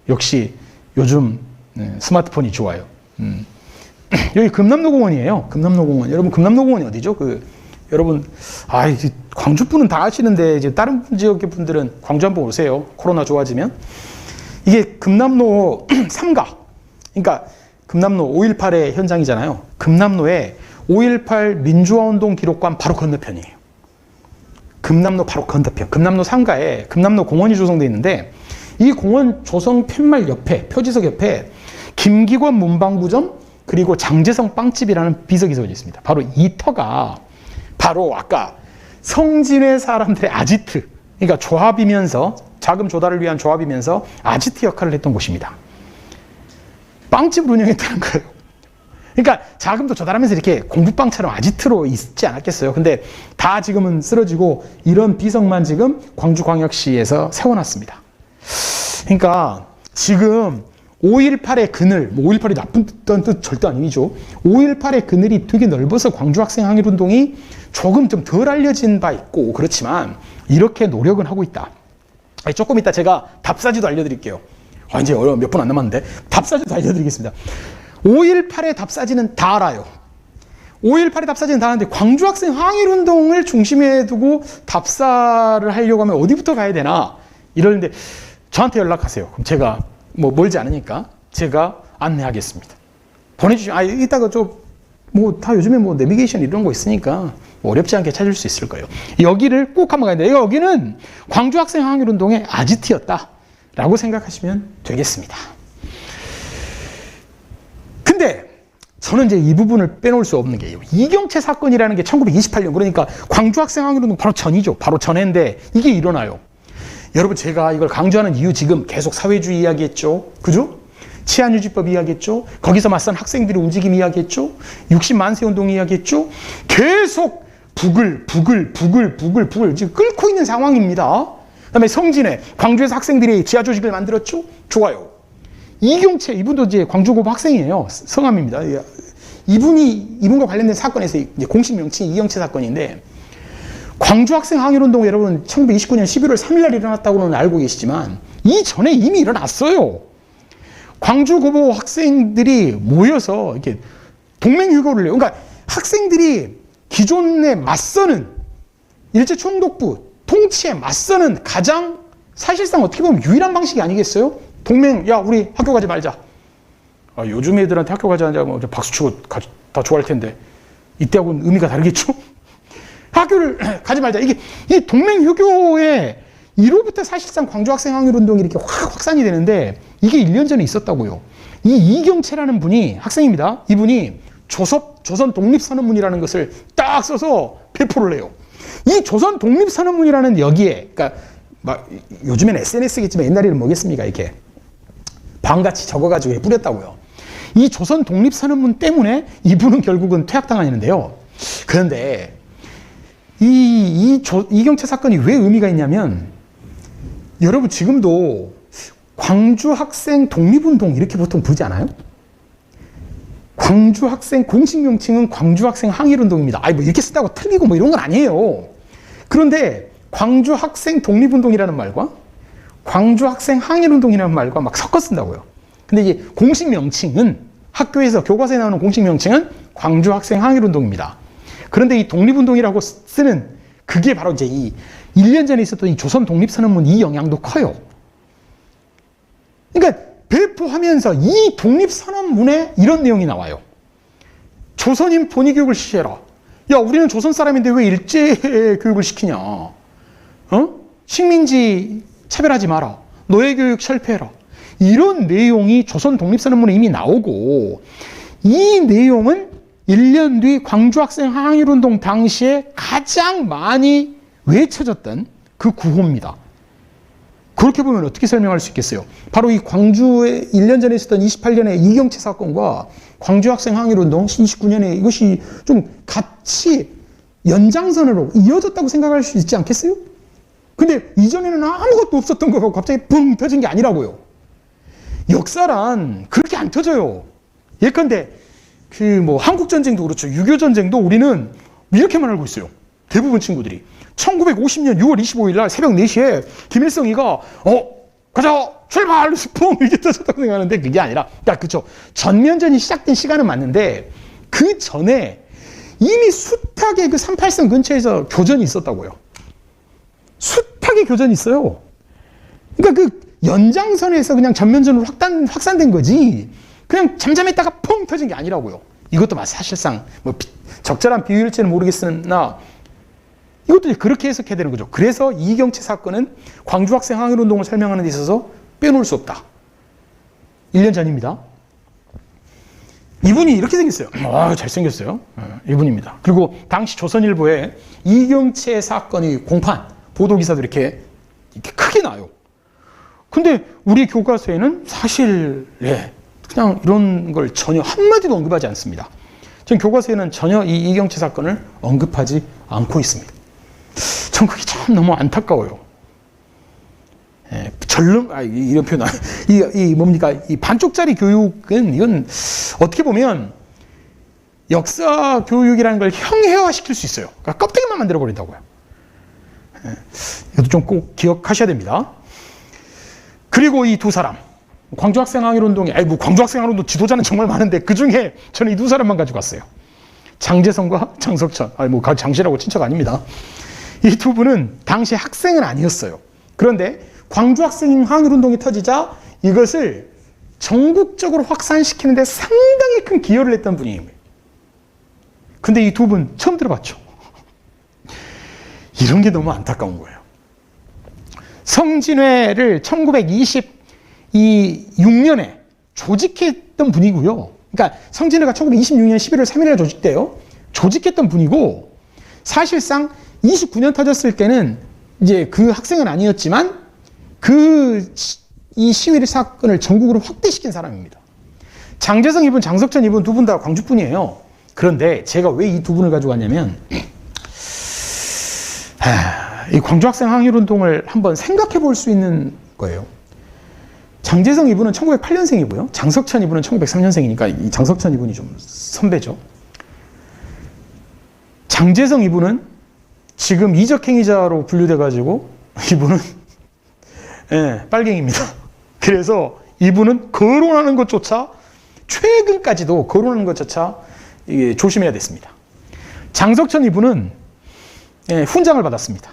역시 요즘 스마트폰이 좋아요. 여기 금남로공원이에요. 금남로공원. 여러분 금남로공원이 어디죠? 여러분 광주 분은 다 아시는데 이제 다른 지역의 분들은 광주 한번 오세요. 코로나 좋아지면. 이게 금남로 3가. 그러니까 금남로 5.18의 현장이잖아요. 금남로에 5.18 민주화운동 기록관 바로 건너편이에요. 금남로 바로 건너편. 금남로 3가에 금남로 공원이 조성되어 있는데 이 공원 조성 팻말 옆에, 표지석 옆에 김기권 문방구점 그리고 장제성 빵집이라는 비석이 세워져 있습니다. 바로 이 터가 바로 아까 성진회 사람들의 아지트, 그러니까 조합이면서 자금 조달을 위한 조합이면서 아지트 역할을 했던 곳입니다. 빵집을 운영했다는 거예요. 그러니까 자금도 조달하면서 이렇게 공부빵처럼 아지트로 있지 않았겠어요. 근데 다 지금은 쓰러지고 이런 비석만 지금 광주광역시에서 세워놨습니다. 그러니까 지금 5.18의 그늘, 5.18이 나쁜 뜻 절대 아니죠. 5.18의 그늘이 되게 넓어서 광주학생 항일운동이 조금 좀 덜 알려진 바 있고 그렇지만 이렇게 노력은 하고 있다. 조금 이따 제가 답사지도 알려드릴게요. 이제 몇 분 안 남았는데 답사지도 알려드리겠습니다. 5.18의 답사지는 다 알아요. 5.18의 답사지는 다 아는데 광주학생 항일운동을 중심에 두고 답사를 하려고 하면 어디부터 가야 되나 이러는데 저한테 연락하세요. 그럼 제가 뭐 멀지 않으니까 제가 안내하겠습니다. 보내주시면 이따가 다 요즘에 내비게이션 이런 거 있으니까 어렵지 않게 찾을 수 있을 거예요. 여기를 꼭 한번 가야 돼요. 여기는 광주학생 항일운동의 아지트였다라고 생각하시면 되겠습니다. 근데 저는 이제 이 부분을 빼놓을 수 없는 게요. 이경채 사건이라는 게 1928년 그러니까 광주학생 항일운동 바로 전이죠. 바로 전인데 이게 일어나요. 여러분 제가 이걸 강조하는 이유 지금 계속 사회주의 이야기했죠. 그죠? 치안유지법 이야기했죠. 거기서 맞선 학생들의 움직임 이야기했죠. 60만세 운동 이야기했죠. 계속 북을 지금 끓고 있는 상황입니다. 그다음에 성진회, 광주에서 학생들이 지하 조직을 만들었죠. 좋아요. 이경채, 이분도 이제 광주고법 학생이에요. 성함입니다. 이분과 관련된 사건에서 이제 공식 명칭이 이경채 사건인데 광주 학생 항일운동 여러분 1929년 11월 3일 날 일어났다고는 알고 계시지만 이전에 이미 일어났어요. 광주고보 학생들이 모여서 이렇게 동맹휴교를 해요. 그러니까 학생들이 기존에 맞서는 일제총독부 통치에 맞서는 가장 사실상 어떻게 보면 유일한 방식이 아니겠어요? 우리 학교 가지 말자. 요즘 애들한테 학교 가지 않자고 박수 치고 다 좋아할 텐데 이때하고는 의미가 다르겠죠? 학교를 가지 말자. 이 동맹휴교의 1호부터 사실상 광주학생 항일운동이 이렇게 확산이 되는데 이게 1년 전에 있었다고요. 이 이경채라는 분이 학생입니다. 이분이 조선 독립선언문이라는 것을 딱 써서 배포를 해요. 이 조선 독립선언문이라는 여기에, 그러니까 요즘엔 SNS겠지만 옛날에는 뭐겠습니까? 이렇게 방같이 적어가지고 뿌렸다고요. 이 조선 독립선언문 때문에 이분은 결국은 퇴학당하는데요. 그런데 이경채 사건이 왜 의미가 있냐면, 여러분 지금도 광주 학생 독립운동 이렇게 보통 부르지 않아요? 광주 학생 공식 명칭은 광주 학생 항일운동입니다. 뭐 이렇게 쓰다고 틀리고 뭐 이런 건 아니에요. 그런데 광주 학생 독립운동이라는 말과 광주 학생 항일운동이라는 말과 막 섞어 쓴다고요. 근데 이게 공식 명칭은, 학교에서 교과서에 나오는 공식 명칭은 광주 학생 항일운동입니다. 그런데 이 독립운동이라고 쓰는 그게 바로 이제 이 1년 전에 있었던 이 조선 독립선언문 이 영향도 커요. 그러니까 배포하면서 이 독립선언문에 이런 내용이 나와요. 조선인 본위교육을 실시해라. 야, 우리는 조선 사람인데 왜 일제 교육을 시키냐. 식민지 차별하지 마라. 노예교육 철폐해라. 이런 내용이 조선 독립선언문에 이미 나오고, 이 내용은 1년 뒤 광주학생 항일운동 당시에 가장 많이 외쳐졌던 그 구호입니다. 그렇게 보면 어떻게 설명할 수 있겠어요? 바로 이 광주에 1년 전에 있었던 28년의 이경채 사건과 광주학생 항일운동 29년에 이것이 좀 같이 연장선으로 이어졌다고 생각할 수 있지 않겠어요? 근데 이전에는 아무것도 없었던 거가 갑자기 붕 터진 게 아니라고요. 역사란 그렇게 안 터져요. 예컨대 한국전쟁도 그렇죠. 6.25전쟁도 우리는 이렇게만 알고 있어요. 대부분 친구들이. 1950년 6월 25일 날 새벽 4시에 김일성이가 가자 출발 punk 이렇게 터졌다고 생각하는데 그게 아니라, 그렇죠. 전면전이 시작된 시간은 맞는데 그 전에 이미 숱하게 그 38선 근처에서 교전이 있었다고요. 숱하게 교전이 있어요. 그러니까 그 연장선에서 그냥 전면전으로 확산된 거지, 그냥 잠잠했다가 펑 터진 게 아니라고요. 이것도 사실상 적절한 비유일지는 모르겠으나 이것도 그렇게 해석해야 되는 거죠. 그래서 이경채 사건은 광주 학생 항일운동을 설명하는 데 있어서 빼놓을 수 없다. 1년 전입니다. 이분이 이렇게 생겼어요. 잘생겼어요. 이분입니다. 그리고 당시 조선일보에 이경채 사건이 공판, 보도기사도 이렇게 크게 나요. 근데 우리 교과서에는 사실 그냥 이런 걸 전혀 한마디도 언급하지 않습니다. 전 교과서에는 전혀 이 이경채 사건을 언급하지 않고 있습니다. 전 그게 참 너무 안타까워요. 이런 표현, 이 반쪽짜리 교육은, 이건 어떻게 보면 역사 교육이라는 걸 형해화시킬 수 있어요. 그러니까 껍데기만 만들어버린다고요. 이것도 좀 꼭 기억하셔야 됩니다. 그리고 이 두 사람, 광주학생 항일운동에, 광주학생 항일운동 지도자는 정말 많은데 그 중에 저는 이 두 사람만 가지고 왔어요. 장제성과 장석천. 장씨라고 친척 아닙니다. 이 두 분은 당시 학생은 아니었어요. 그런데 광주학생 항일운동이 터지자 이것을 전국적으로 확산시키는데 상당히 큰 기여를 했던 분이에요. 근데 이 두 분 처음 들어봤죠. 이런 게 너무 안타까운 거예요. 성진회를 1926년에 조직했던 분이고요. 그러니까 성진회가 1926년 11월 3일에 조직돼요. 조직했던 분이고, 사실상 29년 터졌을 때는 이제 그 학생은 아니었지만 이 시위 사건을 전국으로 확대시킨 사람입니다. 장제성 이분, 장석천 이분 두 분 다 광주 분이에요. 그런데 제가 왜 이 두 분을 가지고 왔냐면, 이 광주학생 항일운동을 한번 생각해 볼 수 있는 거예요. 장제성 이분은 1908년생이고요. 장석천 이분은 1903년생이니까 이 장석천 이분이 좀 선배죠. 장제성 이분은 지금 이적행위자로 분류돼가지고 이분은 빨갱입니다. 그래서 이분은 거론하는 것조차, 최근까지도 거론하는 것조차 조심해야 됐습니다. 장석천 이분은 훈장을 받았습니다.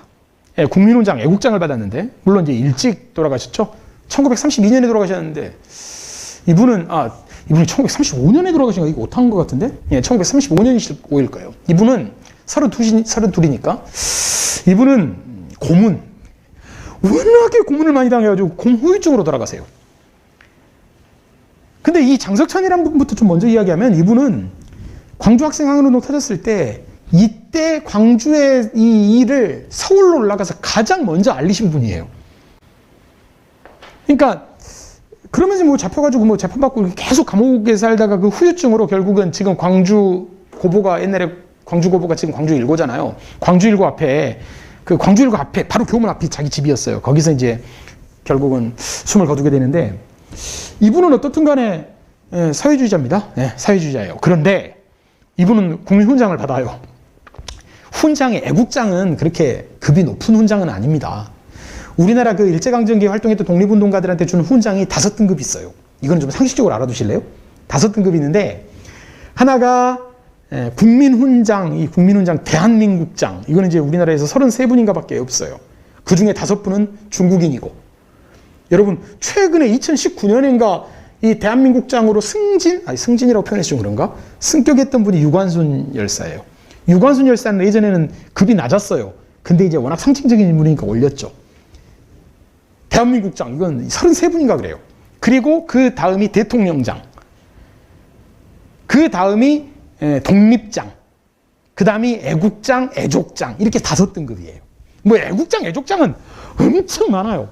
국민훈장, 애국장을 받았는데, 물론 이제 일찍 돌아가셨죠. 1932년에 돌아가셨는데, 이분은 1935년에 돌아가신 거 이거 못한 것 같은데? 1935년이실 거예요. 이분은 32이니까, 이분은 고문. 워낙에 고문을 많이 당해가지고 공후유증으로 돌아가세요. 근데 이 장석천이라는 분부터 좀 먼저 이야기하면, 이분은 광주 학생 항일운동 터졌을 때 이때 광주의 이 일을 서울로 올라가서 가장 먼저 알리신 분이에요. 그러니까 그러면서 잡혀가지고 재판받고 계속 감옥에 살다가 그 후유증으로 결국은 지금 광주 고보가 옛날에 광주 고보가 지금 광주 일고잖아요. 광주 일고 앞에 그 광주 일고 앞에 바로 교문 앞이 자기 집이었어요. 거기서 이제 결국은 숨을 거두게 되는데 이분은 어떻든 간에 사회주의자입니다. 네, 사회주의자예요. 그런데 이분은 국민훈장을 받아요. 훈장의 애국장은 그렇게 급이 높은 훈장은 아닙니다. 우리나라 그 일제강점기에 활동했던 독립운동가들한테 주는 훈장이 5등급이 있어요. 이건 좀 상식적으로 알아두실래요? 5등급이 있는데 하나가 국민훈장, 이 국민훈장 대한민국장. 이거는 이제 우리나라에서 33분인가 밖에 없어요. 그 중에 5분은 중국인이고. 여러분, 최근에 2019년인가 이 대한민국장으로 승진이라고 표현해서 좀 그런가? 승격했던 분이 유관순 열사예요. 유관순 열사는 예전에는 급이 낮았어요. 근데 이제 워낙 상징적인 인물이니까 올렸죠. 대한민국장, 이건 33분인가 그래요. 그리고 그 다음이 대통령장. 그 다음이 독립장. 그 다음이 애국장, 애족장. 이렇게 5등급이에요. 뭐 애국장, 애족장은 엄청 많아요.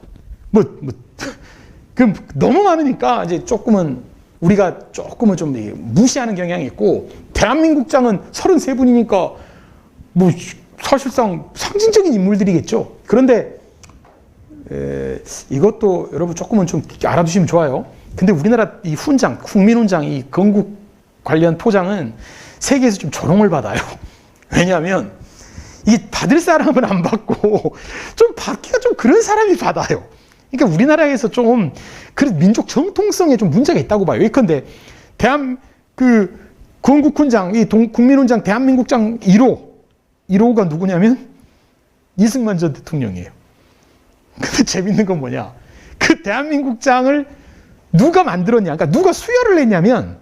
그럼 너무 많으니까 이제 우리가 조금은 좀 무시하는 경향이 있고, 대한민국장은 33분이니까 뭐 사실상 상징적인 인물들이겠죠. 그런데 이것도 여러분 조금은 좀 알아두시면 좋아요. 근데 우리나라 이 훈장, 국민훈장, 이 건국 관련 포장은 세계에서 좀 조롱을 받아요. 왜냐하면 이 받을 사람은 안 받고 좀 받기가 좀 그런 사람이 받아요. 그러니까 우리나라에서 좀 그 민족 정통성에 좀 문제가 있다고 봐요. 예컨대 건국훈장, 이 국민훈장 대한민국장 1호가 누구냐면 이승만 전 대통령이에요. 근데 재밌는 건 뭐냐? 그 대한민국장을 누가 만들었냐? 그러니까 누가 수여를 했냐면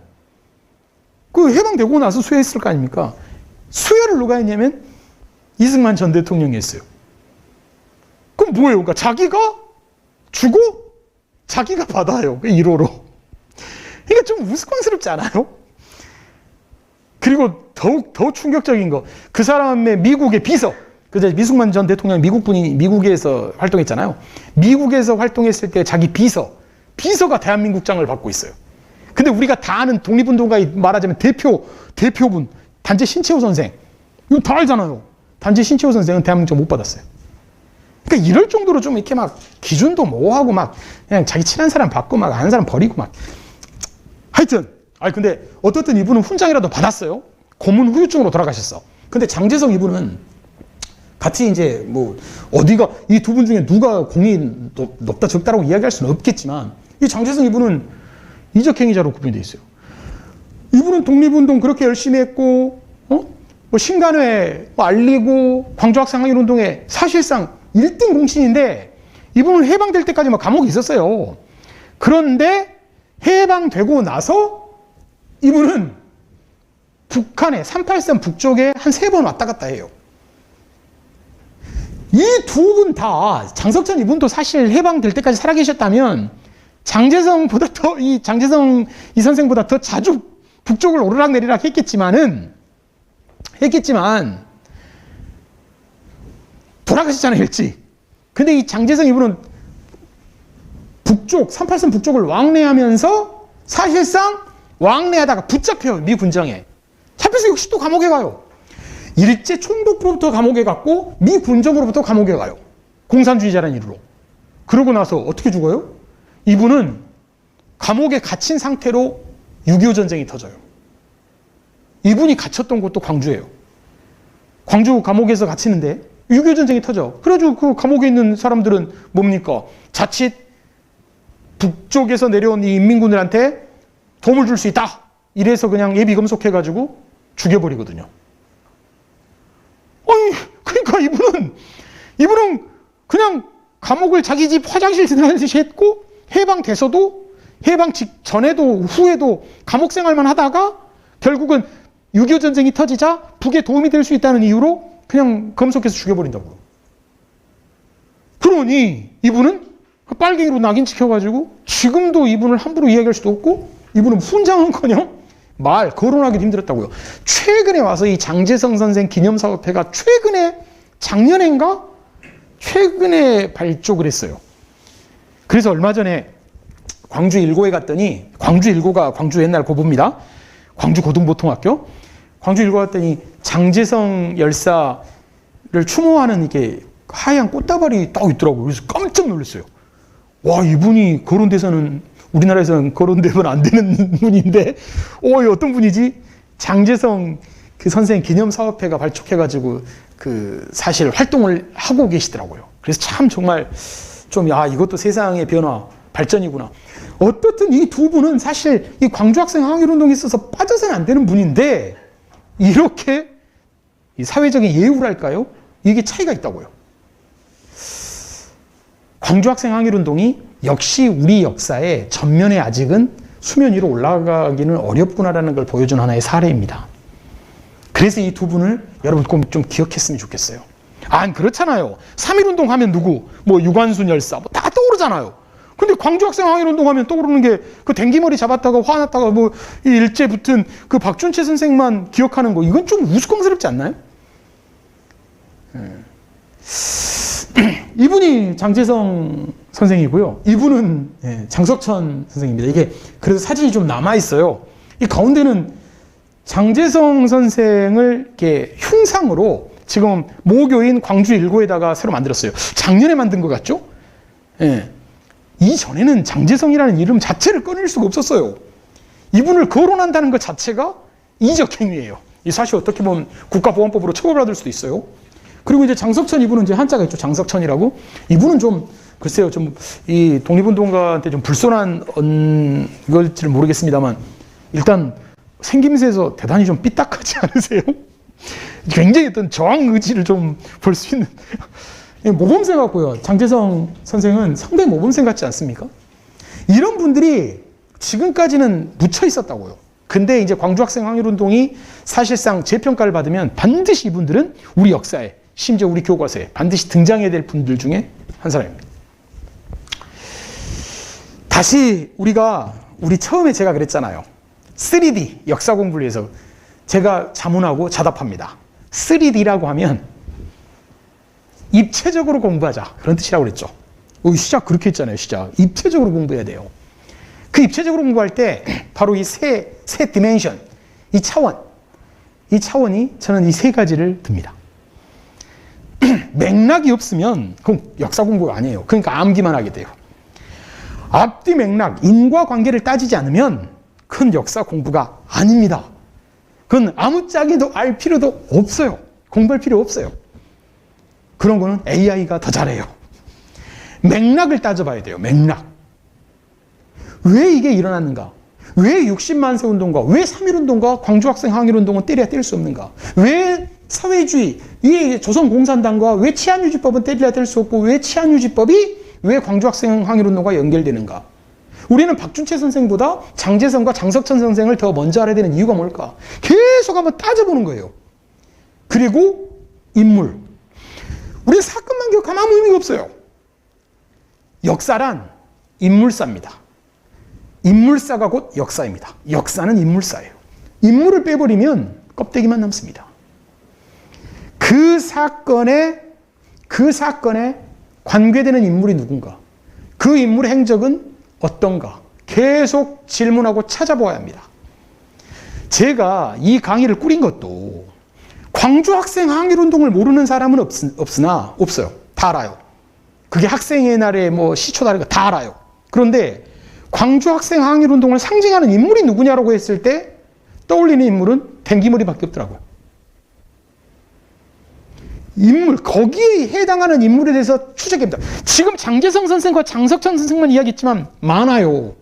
그 해방되고 나서 수여했을 거 아닙니까? 수여를 누가 했냐면 이승만 전 대통령이 했어요. 그럼 뭐예요? 그러니까 자기가 주고 자기가 받아요. 1호로. 그러니까 좀 우스꽝스럽지 않아요? 그리고 더욱 충격적인 거, 그 사람의 미국의 비서, 그죠? 이승만 전 대통령 미국에서 활동했잖아요. 미국에서 활동했을 때 자기 비서가 대한민국장을 받고 있어요. 근데 우리가 다 아는 독립운동가의 말하자면 대표분, 단재 신채호 선생. 이거 다 알잖아요. 단재 신채호 선생은 대한민국장 못 받았어요. 그러니까 이럴 정도로 좀 이렇게 막 기준도 모호하고 막 그냥 자기 친한 사람 받고 막 아는 사람 버리고 막. 하여튼, 근데 어떻든 이분은 훈장이라도 받았어요. 고문 후유증으로 돌아가셨어. 근데 장제성 이분은 같이 이제 뭐 어디가 이 두 분 중에 누가 공이 높다 적다라고 이야기할 수는 없겠지만 이 장제성 이분은 이적행위자로 구분되어 있어요. 이분은 독립운동 그렇게 열심히 했고, 뭐 신간회 알리고 광주학생항일운동에 사실상 1등 공신인데 이분은 해방될 때까지 막 감옥에 있었어요. 그런데 해방되고 나서 이분은 북한에 383 북쪽에 한 3번 왔다 갔다 해요. 이 두 분 다 장석천 이분도 사실 해방될 때까지 살아계셨다면 장제성 이 선생보다 더 자주 북쪽을 오르락내리락 했겠지만 돌아가셨잖아요, 일찍. 근데 이 장제성 이분은 383 북쪽을 왕래하면서 사실상 왕래하다가 붙잡혀요, 미 군정에. 잡혀서 역시 또 감옥에 가요. 일제 총독으로부터 감옥에 갔고 미 군정으로부터 감옥에 가요. 공산주의자라는 이유로. 그러고 나서 어떻게 죽어요? 이분은 감옥에 갇힌 상태로 6.25 전쟁이 터져요. 이분이 갇혔던 곳도 광주예요. 광주 감옥에서 갇히는데 6.25 전쟁이 터져. 그래가지고 그 감옥에 있는 사람들은 뭡니까? 자칫 북쪽에서 내려온 이 인민군들한테 도움을 줄 수 있다. 이래서 그냥 예비 검속해가지고 죽여버리거든요. 그러니까 이분은 그냥 감옥을 자기 집 화장실 지나듯이 했고 해방돼서도 해방 직전에도 후에도 감옥 생활만 하다가 결국은 6.25 전쟁이 터지자 북에 도움이 될 수 있다는 이유로 그냥 검속해서 죽여버린다고요. 그러니 이분은 빨갱이로 낙인 찍혀가지고 지금도 이분을 함부로 이야기할 수도 없고 이분은 훈장은커녕 거론하기도 힘들었다고요. 최근에 와서 이 장제성 선생 기념사업회가 최근에 발족을 했어요. 그래서 얼마 전에 광주 일고에 갔더니 광주 일고가 광주 옛날 고보입니다. 광주 고등보통학교. 광주 읽어봤더니 장제성 열사를 추모하는 이게 하얀 꽃다발이 딱 있더라고요. 그래서 깜짝 놀랐어요. 와, 이분이 거론돼서는 우리나라에서는 거론되면 안 되는 분인데, 어떤 분이지? 장제성 그 선생 기념사업회가 발족해가지고 그 사실 활동을 하고 계시더라고요. 그래서 참 정말 좀, 이것도 세상의 변화, 발전이구나. 어떻든 이 두 분은 사실 이 광주학생 항일운동에 있어서 빠져서는 안 되는 분인데, 이렇게 이 사회적인 예우랄까요? 이게 차이가 있다고요. 광주학생 항일운동이 역시 우리 역사의 전면에 아직은 수면 위로 올라가기는 어렵구나라는 걸 보여준 하나의 사례입니다. 그래서 이 두 분을 여러분 꼭 좀 기억했으면 좋겠어요. 그렇잖아요. 3.1운동 하면 누구? 뭐 유관순 열사, 뭐 다 떠오르잖아요. 근데 광주학생 항일운동 하면 떠오르는 게 그 댕기머리 잡았다가 화났다가 뭐 일제 붙은 그 박준채 선생만 기억하는 거, 이건 좀 우스꽝스럽지 않나요? 이분이 장제성 선생이고요. 이분은 장석천 선생입니다. 이게 그래서 사진이 좀 남아있어요. 이 가운데는 장제성 선생을 이렇게 흉상으로 지금 모교인 광주 1고에다가 새로 만들었어요. 작년에 만든 것 같죠? 이전에는 장제성이라는 이름 자체를 꺼낼 수가 없었어요. 이분을 거론한다는 것 자체가 이적 행위예요. 이 사실 어떻게 보면 국가보안법으로 처벌받을 수도 있어요. 그리고 이제 장석천, 이분은 이제 한자가 있죠. 장석천이라고. 이분은 좀 글쎄요, 좀 이 독립운동가한테 좀 불손한 걸지는 모르겠습니다만, 일단 생김새에서 대단히 좀 삐딱하지 않으세요? 굉장히 어떤 저항 의지를 좀 볼 수 있는 모범생 같고요. 장제성 선생은 상당히 모범생 같지 않습니까? 이런 분들이 지금까지는 묻혀 있었다고요. 근데 이제 광주학생 항일운동이 사실상 재평가를 받으면 반드시 이분들은 우리 역사에, 심지어 우리 교과서에 반드시 등장해야 될 분들 중에 한 사람입니다. 다시 우리 처음에 제가 그랬잖아요. 3D 역사 공부를 위해서 제가 자문하고 자답합니다. 3D라고 하면 입체적으로 공부하자, 그런 뜻이라고 그랬죠. 시작 그렇게 했잖아요. 시작 입체적으로 공부해야 돼요. 그 입체적으로 공부할 때 바로 이 세 디멘션, 이 차원이 저는 이 세 가지를 듭니다. 맥락이 없으면 그건 역사 공부가 아니에요. 그러니까 암기만 하게 돼요. 앞뒤 맥락, 인과관계를 따지지 않으면 그건 역사 공부가 아닙니다. 그건 아무짝에도 알 필요도 없어요. 공부할 필요 없어요. 그런 거는 AI가 더 잘해요. 맥락을 따져봐야 돼요. 맥락. 왜 이게 일어났는가? 왜 60만 세 운동과, 왜 3.1운동과 광주학생 항일운동은 때려야 뗄 수 없는가? 왜 사회주의, 왜 조선공산당과 왜 치안유지법은 때려야 뗄 수 없고, 왜 치안유지법이 왜 광주학생 항일운동과 연결되는가? 우리는 박준채 선생보다 장제성과 장석천 선생을 더 먼저 알아야 되는 이유가 뭘까? 계속 한번 따져보는 거예요. 그리고 인물. 우리 사건만 기억하면 아무 의미가 없어요. 역사란 인물사입니다. 인물사가 곧 역사입니다. 역사는 인물사예요. 인물을 빼버리면 껍데기만 남습니다. 그 사건에 관계되는 인물이 누군가, 그 인물의 행적은 어떤가 계속 질문하고 찾아보아야 합니다. 제가 이 강의를 꾸린 것도 광주학생 항일운동을 모르는 사람은 없어요. 다 알아요. 그게 학생의 날에 뭐 시초 다른 거 다 알아요. 그런데 광주학생 항일운동을 상징하는 인물이 누구냐라고 했을 때 떠올리는 인물은 댕기머리밖에 없더라고요. 인물, 거기에 해당하는 인물에 대해서 추적해봅니다. 지금 장제성 선생과 장석천 선생만 이야기했지만 많아요.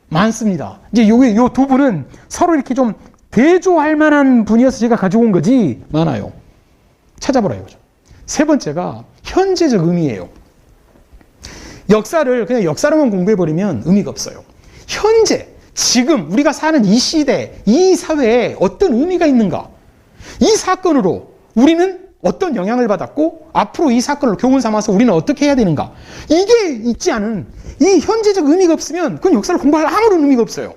많습니다. 이제 요 두 분은 서로 이렇게 좀 대조할 만한 분이어서 제가 가지고 온 거지, 많아요. 찾아보라 이거죠. 세 번째가 현재적 의미예요. 역사를 그냥 역사로만 공부해버리면 의미가 없어요. 현재, 지금 우리가 사는 이 시대, 이 사회에 어떤 의미가 있는가? 이 사건으로 우리는 어떤 영향을 받았고 앞으로 이 사건을 교훈 삼아서 우리는 어떻게 해야 되는가? 이게 있지 않은 이 현재적 의미가 없으면 그건 역사를 공부할 아무런 의미가 없어요.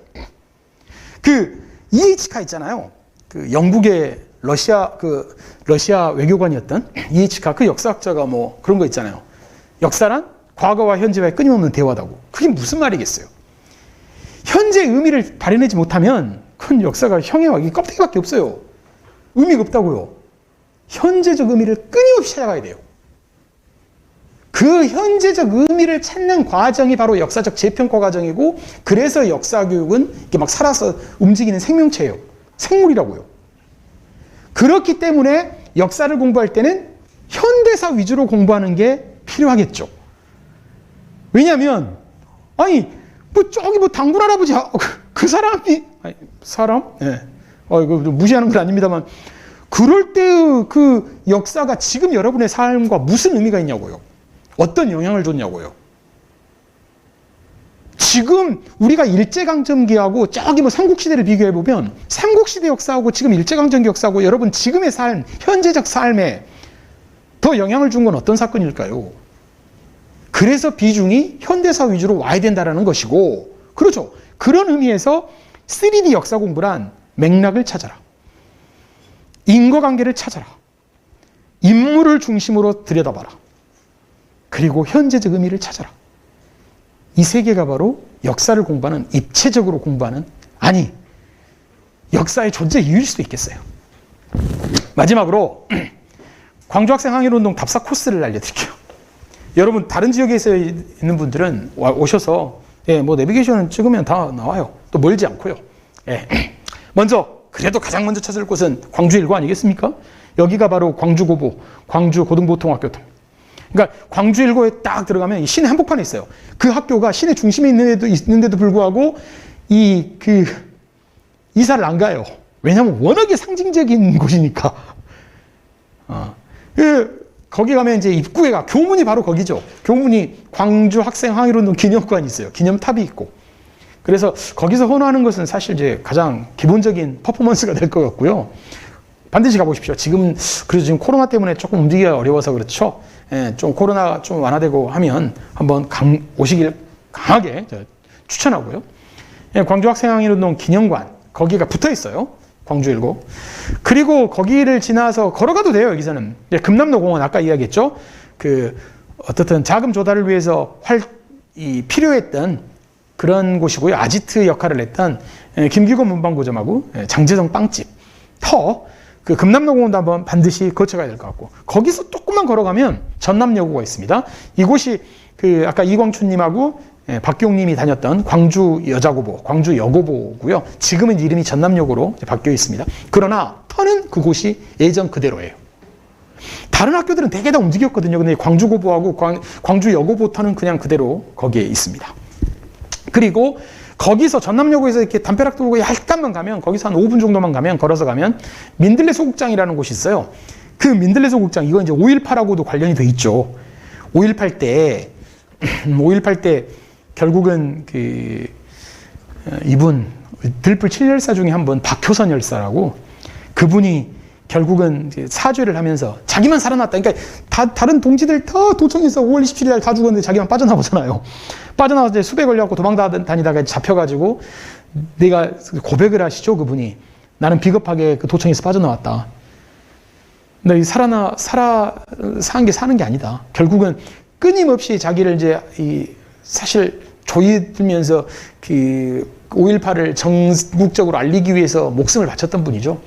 그 EHK 있잖아요. 그 영국의 러시아 외교관이었던 EHK, 그 역사학자가 뭐 그런 거 있잖아요. 역사란 과거와 현재와의 끊임없는 대화다고. 그게 무슨 말이겠어요? 현재의 의미를 발현하지 못하면 그건 역사가 형해와 껍데기밖에 없어요. 의미가 없다고요. 현재적 의미를 끊임없이 찾아가야 돼요. 그 현재적 의미를 찾는 과정이 바로 역사적 재평가 과정이고, 그래서 역사교육은 이렇게 막 살아서 움직이는 생명체예요. 생물이라고요. 그렇기 때문에 역사를 공부할 때는 현대사 위주로 공부하는 게 필요하겠죠. 왜냐하면 아니 뭐 저기 뭐 당군 할아버지 그 사람이 사람? 예. 이거 무시하는 건 아닙니다만 그럴 때 그 역사가 지금 여러분의 삶과 무슨 의미가 있냐고요. 어떤 영향을 줬냐고요. 지금 우리가 일제강점기하고 저기 뭐 삼국시대를 비교해보면 삼국시대 역사하고 지금 일제강점기 역사하고 여러분 지금의 삶, 현재적 삶에 더 영향을 준 건 어떤 사건일까요? 그래서 비중이 현대사 위주로 와야 된다는 것이고, 그렇죠. 그런 의미에서 3D 역사 공부란 맥락을 찾아라. 인과관계를 찾아라. 인물을 중심으로 들여다봐라. 그리고 현재적 의미를 찾아라. 이 세 개가 바로 역사를 공부하는, 입체적으로 공부하는, 아니 역사의 존재 이유일 수도 있겠어요. 마지막으로 광주학생 항일운동 답사 코스를 알려드릴게요. 여러분 다른 지역에서 있는 분들은 오셔서 뭐 내비게이션 찍으면 다 나와요. 또 멀지 않고요. 먼저 그래도 가장 먼저 찾을 곳은 광주 1고 아니겠습니까? 여기가 바로 광주고보, 광주고등보통학교입니다. 그러니까 광주 1고에 딱 들어가면 시내 한복판에 있어요. 그 학교가 시내 중심에 있는데도 불구하고 이사를 안 가요. 왜냐하면 워낙에 상징적인 곳이니까. 거기 가면 이제 입구에가 교문이 바로 거기죠. 교문이 광주 학생 항일운동 기념관이 있어요. 기념탑이 있고. 그래서 거기서 헌화하는 것은 사실 이제 가장 기본적인 퍼포먼스가 될 것 같고요. 반드시 가보십시오. 그래서 지금 코로나 때문에 조금 움직이기가 어려워서 그렇죠. 좀 코로나 좀 완화되고 하면 한번 오시길 강하게 추천하고요. 광주 학생 항일운동 기념관, 거기가 붙어 있어요. 광주 1고. 그리고 거기를 지나서 걸어가도 돼요, 여기서는. 금남로 공원, 아까 이야기했죠. 어떻든 자금 조달을 위해서 필요했던 그런 곳이고요. 아지트 역할을 했던 김기곤 문방구점하고 장재성 빵집, 그 금남로 공원도 한번 반드시 거쳐가야 될 것 같고, 거기서 조금만 걸어가면 전남여고가 있습니다. 이곳이 아까 이광춘님하고 박기용님이 다녔던 광주 여자고보, 광주 여고보고요. 지금은 이름이 전남여고로 바뀌어 있습니다. 그러나 터는 그곳이 예전 그대로예요. 다른 학교들은 되게 다 움직였거든요. 근데 광주고보하고 광주 여고보 터는 그냥 그대로 거기에 있습니다. 그리고 거기서 전남여고에서 이렇게 담벼락 돌고 약간만 가면, 거기서 한 5분 정도만 가면, 걸어서 가면 민들레 소극장이라는 곳이 있어요. 그 민들레 소극장, 이건 이제 5.18하고도 관련이 돼 있죠. 5.18 때 결국은 이분 들불 7열사 중에 한 분 박효선 열사라고, 그분이 결국은 사죄를 하면서 자기만 살아났다. 그러니까 다른 동지들 다 도청에서 5월 27일 날 다 죽었는데 자기만 빠져나오잖아요. 빠져나와서 이제 수배 걸려갖고 도망다니다가 잡혀가지고 내가 고백을 하시죠, 그분이. 나는 비겁하게 그 도청에서 빠져나왔다. 근데 산 게 사는 게 아니다. 결국은 끊임없이 자기를 이제 사실 조이 들면서 5.18을 전국적으로 알리기 위해서 목숨을 바쳤던 분이죠.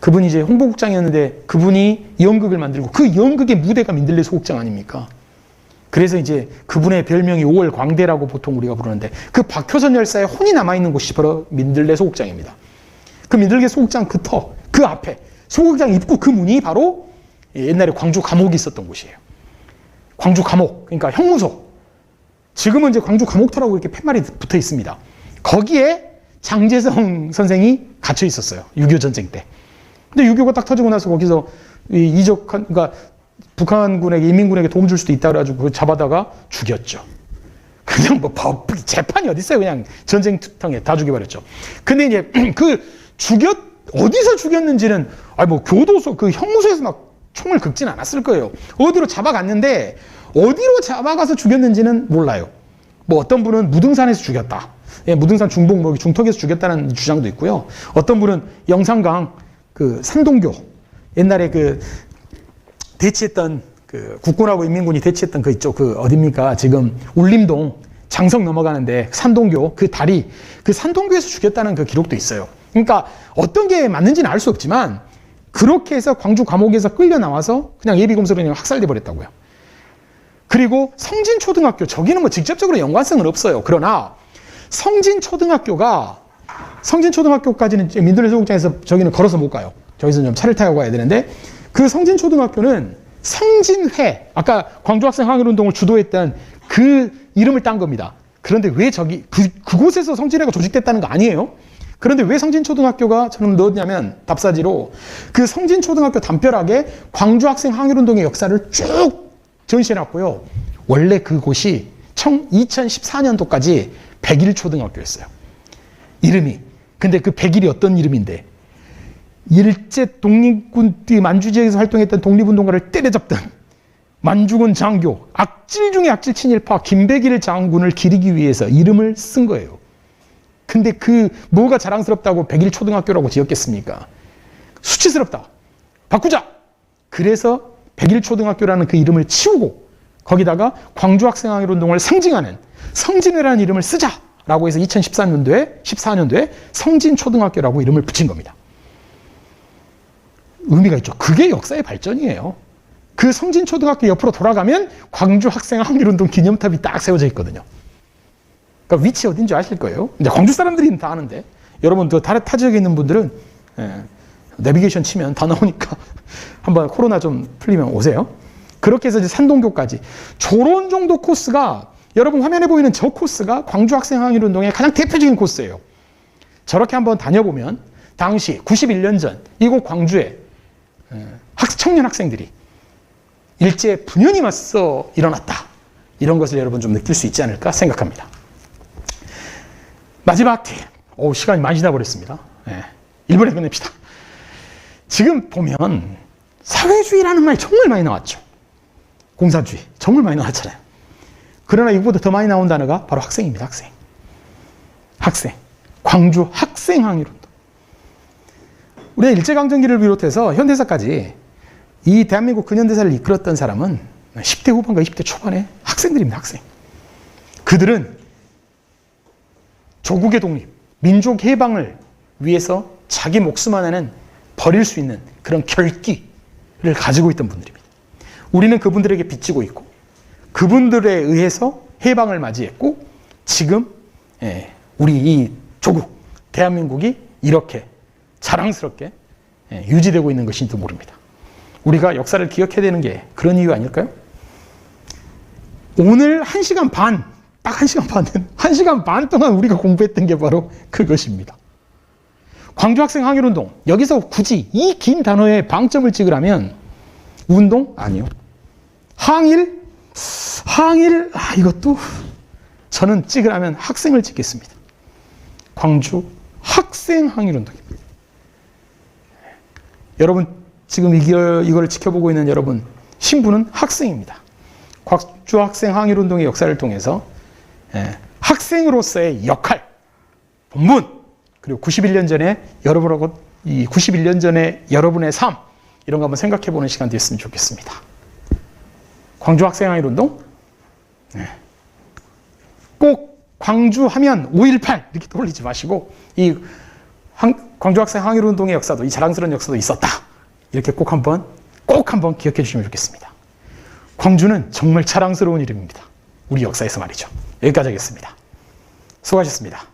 그분이 이제 홍보국장이었는데 그분이 연극을 만들고 그 연극의 무대가 민들레 소극장 아닙니까? 그래서 이제 그분의 별명이 5월 광대라고 보통 우리가 부르는데, 그 박효선 열사의 혼이 남아있는 곳이 바로 민들레 소극장입니다. 그 민들레 소극장 그 앞에 소극장 입구 그 문이 바로 옛날에 광주 감옥이 있었던 곳이에요. 광주 감옥, 그러니까 형무소. 지금은 이제 광주 감옥터라고 이렇게 팻말이 붙어 있습니다. 거기에 장재성 선생이 갇혀 있었어요. 6.25 전쟁 때. 근데 6.25가 딱 터지고 나서 거기서 그러니까 북한군에게, 인민군에게 도움 줄 수도 있다 그래가지고 그걸 잡아다가 죽였죠. 그냥 뭐 재판이 어딨어요. 그냥 전쟁터에 다 죽여버렸죠. 근데 이제 어디서 죽였는지는, 교도소, 형무소에서 막 총을 긁진 않았을 거예요. 어디로 잡아갔는데, 어디로 잡아가서 죽였는지는 몰라요. 어떤 분은 무등산에서 죽였다. 무등산 중봉, 중턱에서 죽였다는 주장도 있고요. 어떤 분은 영산강, 산동교, 옛날에 대치했던, 국군하고 인민군이 대치했던 어딥니까? 지금 울림동, 장성 넘어가는데 산동교, 다리, 산동교에서 죽였다는 그 기록도 있어요. 그러니까 어떤 게 맞는지는 알 수 없지만 그렇게 해서 광주 감옥에서 끌려 나와서 그냥 예비검사로 그냥 학살돼 버렸다고요. 그리고 성진초등학교, 저기는 뭐 직접적으로 연관성은 없어요. 그러나 성진초등학교까지는 민들레 소극장에서 저기는 걸어서 못 가요. 저기서 좀 차를 타고 가야 되는데, 그 성진초등학교는 성진회, 아까 광주학생 항일운동을 주도했던 그 이름을 딴 겁니다. 그런데 왜 저기 그곳에서 성진회가 조직됐다는 거 아니에요? 그런데 왜 성진초등학교가 저는 넣었냐면, 답사지로 그 성진초등학교 담벼락에 광주학생 항일운동의 역사를 쭉 전시해놨고요. 원래 그곳이 2014년도까지 백일초등학교였어요. 이름이. 근데 그 백일이 어떤 이름인데, 일제 독립군 만주 지역에서 활동했던 독립운동가를 때려잡던 만주군 장교, 악질 중에 악질 친일파 김백일 장군을 기리기 위해서 이름을 쓴 거예요. 근데 뭐가 자랑스럽다고 백일초등학교라고 지었겠습니까? 수치스럽다. 바꾸자. 그래서 백일초등학교라는 그 이름을 치우고 거기다가 광주학생항일운동을 상징하는 성진회라는 이름을 쓰자라고 해서 2014년도에 성진초등학교라고 이름을 붙인 겁니다. 의미가 있죠. 그게 역사의 발전이에요. 그 성진초등학교 옆으로 돌아가면 광주학생항일운동 기념탑이 딱 세워져 있거든요. 그러니까 위치 어딘지 아실 거예요. 이제 광주 사람들이 다 아는데, 여러분 타 지역에 있는 분들은 내비게이션 치면 다 나오니까 한번 코로나 좀 풀리면 오세요. 그렇게 해서 이제 산동교까지 저런 정도 코스가, 여러분 화면에 보이는 저 코스가 광주학생항일운동의 가장 대표적인 코스예요. 저렇게 한번 다녀보면 당시 91년 전 이곳 광주에 청년 학생들이 일제 분연히 맞서 일어났다, 이런 것을 여러분 좀 느낄 수 있지 않을까 생각합니다. 마지막 팁. 시간이 많이 지나버렸습니다. 1분에 끝냅시다. 지금 보면 사회주의라는 말이 정말 많이 나왔죠. 공산주의 정말 많이 나왔잖아요. 그러나 이거보다 더 많이 나온 단어가 바로 학생입니다. 학생. 광주 학생항일운동. 우리가 일제강점기를 비롯해서 현대사까지 이 대한민국 근현대사를 이끌었던 사람은 10대 후반과 20대 초반의 학생들입니다. 학생. 그들은 조국의 독립, 민족 해방을 위해서 자기 목숨 하나는 버릴 수 있는 그런 결기를 가지고 있던 분들입니다. 우리는 그분들에게 빚지고 있고, 그분들에 의해서 해방을 맞이했고, 지금 우리 이 조국, 대한민국이 이렇게 자랑스럽게 유지되고 있는 것인지도 모릅니다. 우리가 역사를 기억해야 되는 게 그런 이유 아닐까요? 오늘 1시간 반, 딱 1시간 반 동안 우리가 공부했던 게 바로 그것입니다. 광주학생항일운동, 여기서 굳이 이 긴 단어에 방점을 찍으라면 운동? 아니요. 항일? 이것도 저는 찍으라면 학생을 찍겠습니다. 광주 학생항일운동입니다. 여러분, 지금 이걸 지켜보고 있는 여러분, 신부는 학생입니다. 광주 학생항일운동의 역사를 통해서 학생으로서의 역할, 본분, 그리고 91년 전에 여러분의 삶, 이런 거 한번 생각해 보는 시간 됐으면 좋겠습니다. 광주 학생항일운동, 꼭 광주 하면 5.18 이렇게 떠올리지 마시고, 이 광주 학생항일운동의 역사도, 이 자랑스러운 역사도 있었다, 이렇게 꼭 한번 기억해 주시면 좋겠습니다. 광주는 정말 자랑스러운 이름입니다. 우리 역사에서 말이죠. 여기까지 하겠습니다. 수고하셨습니다.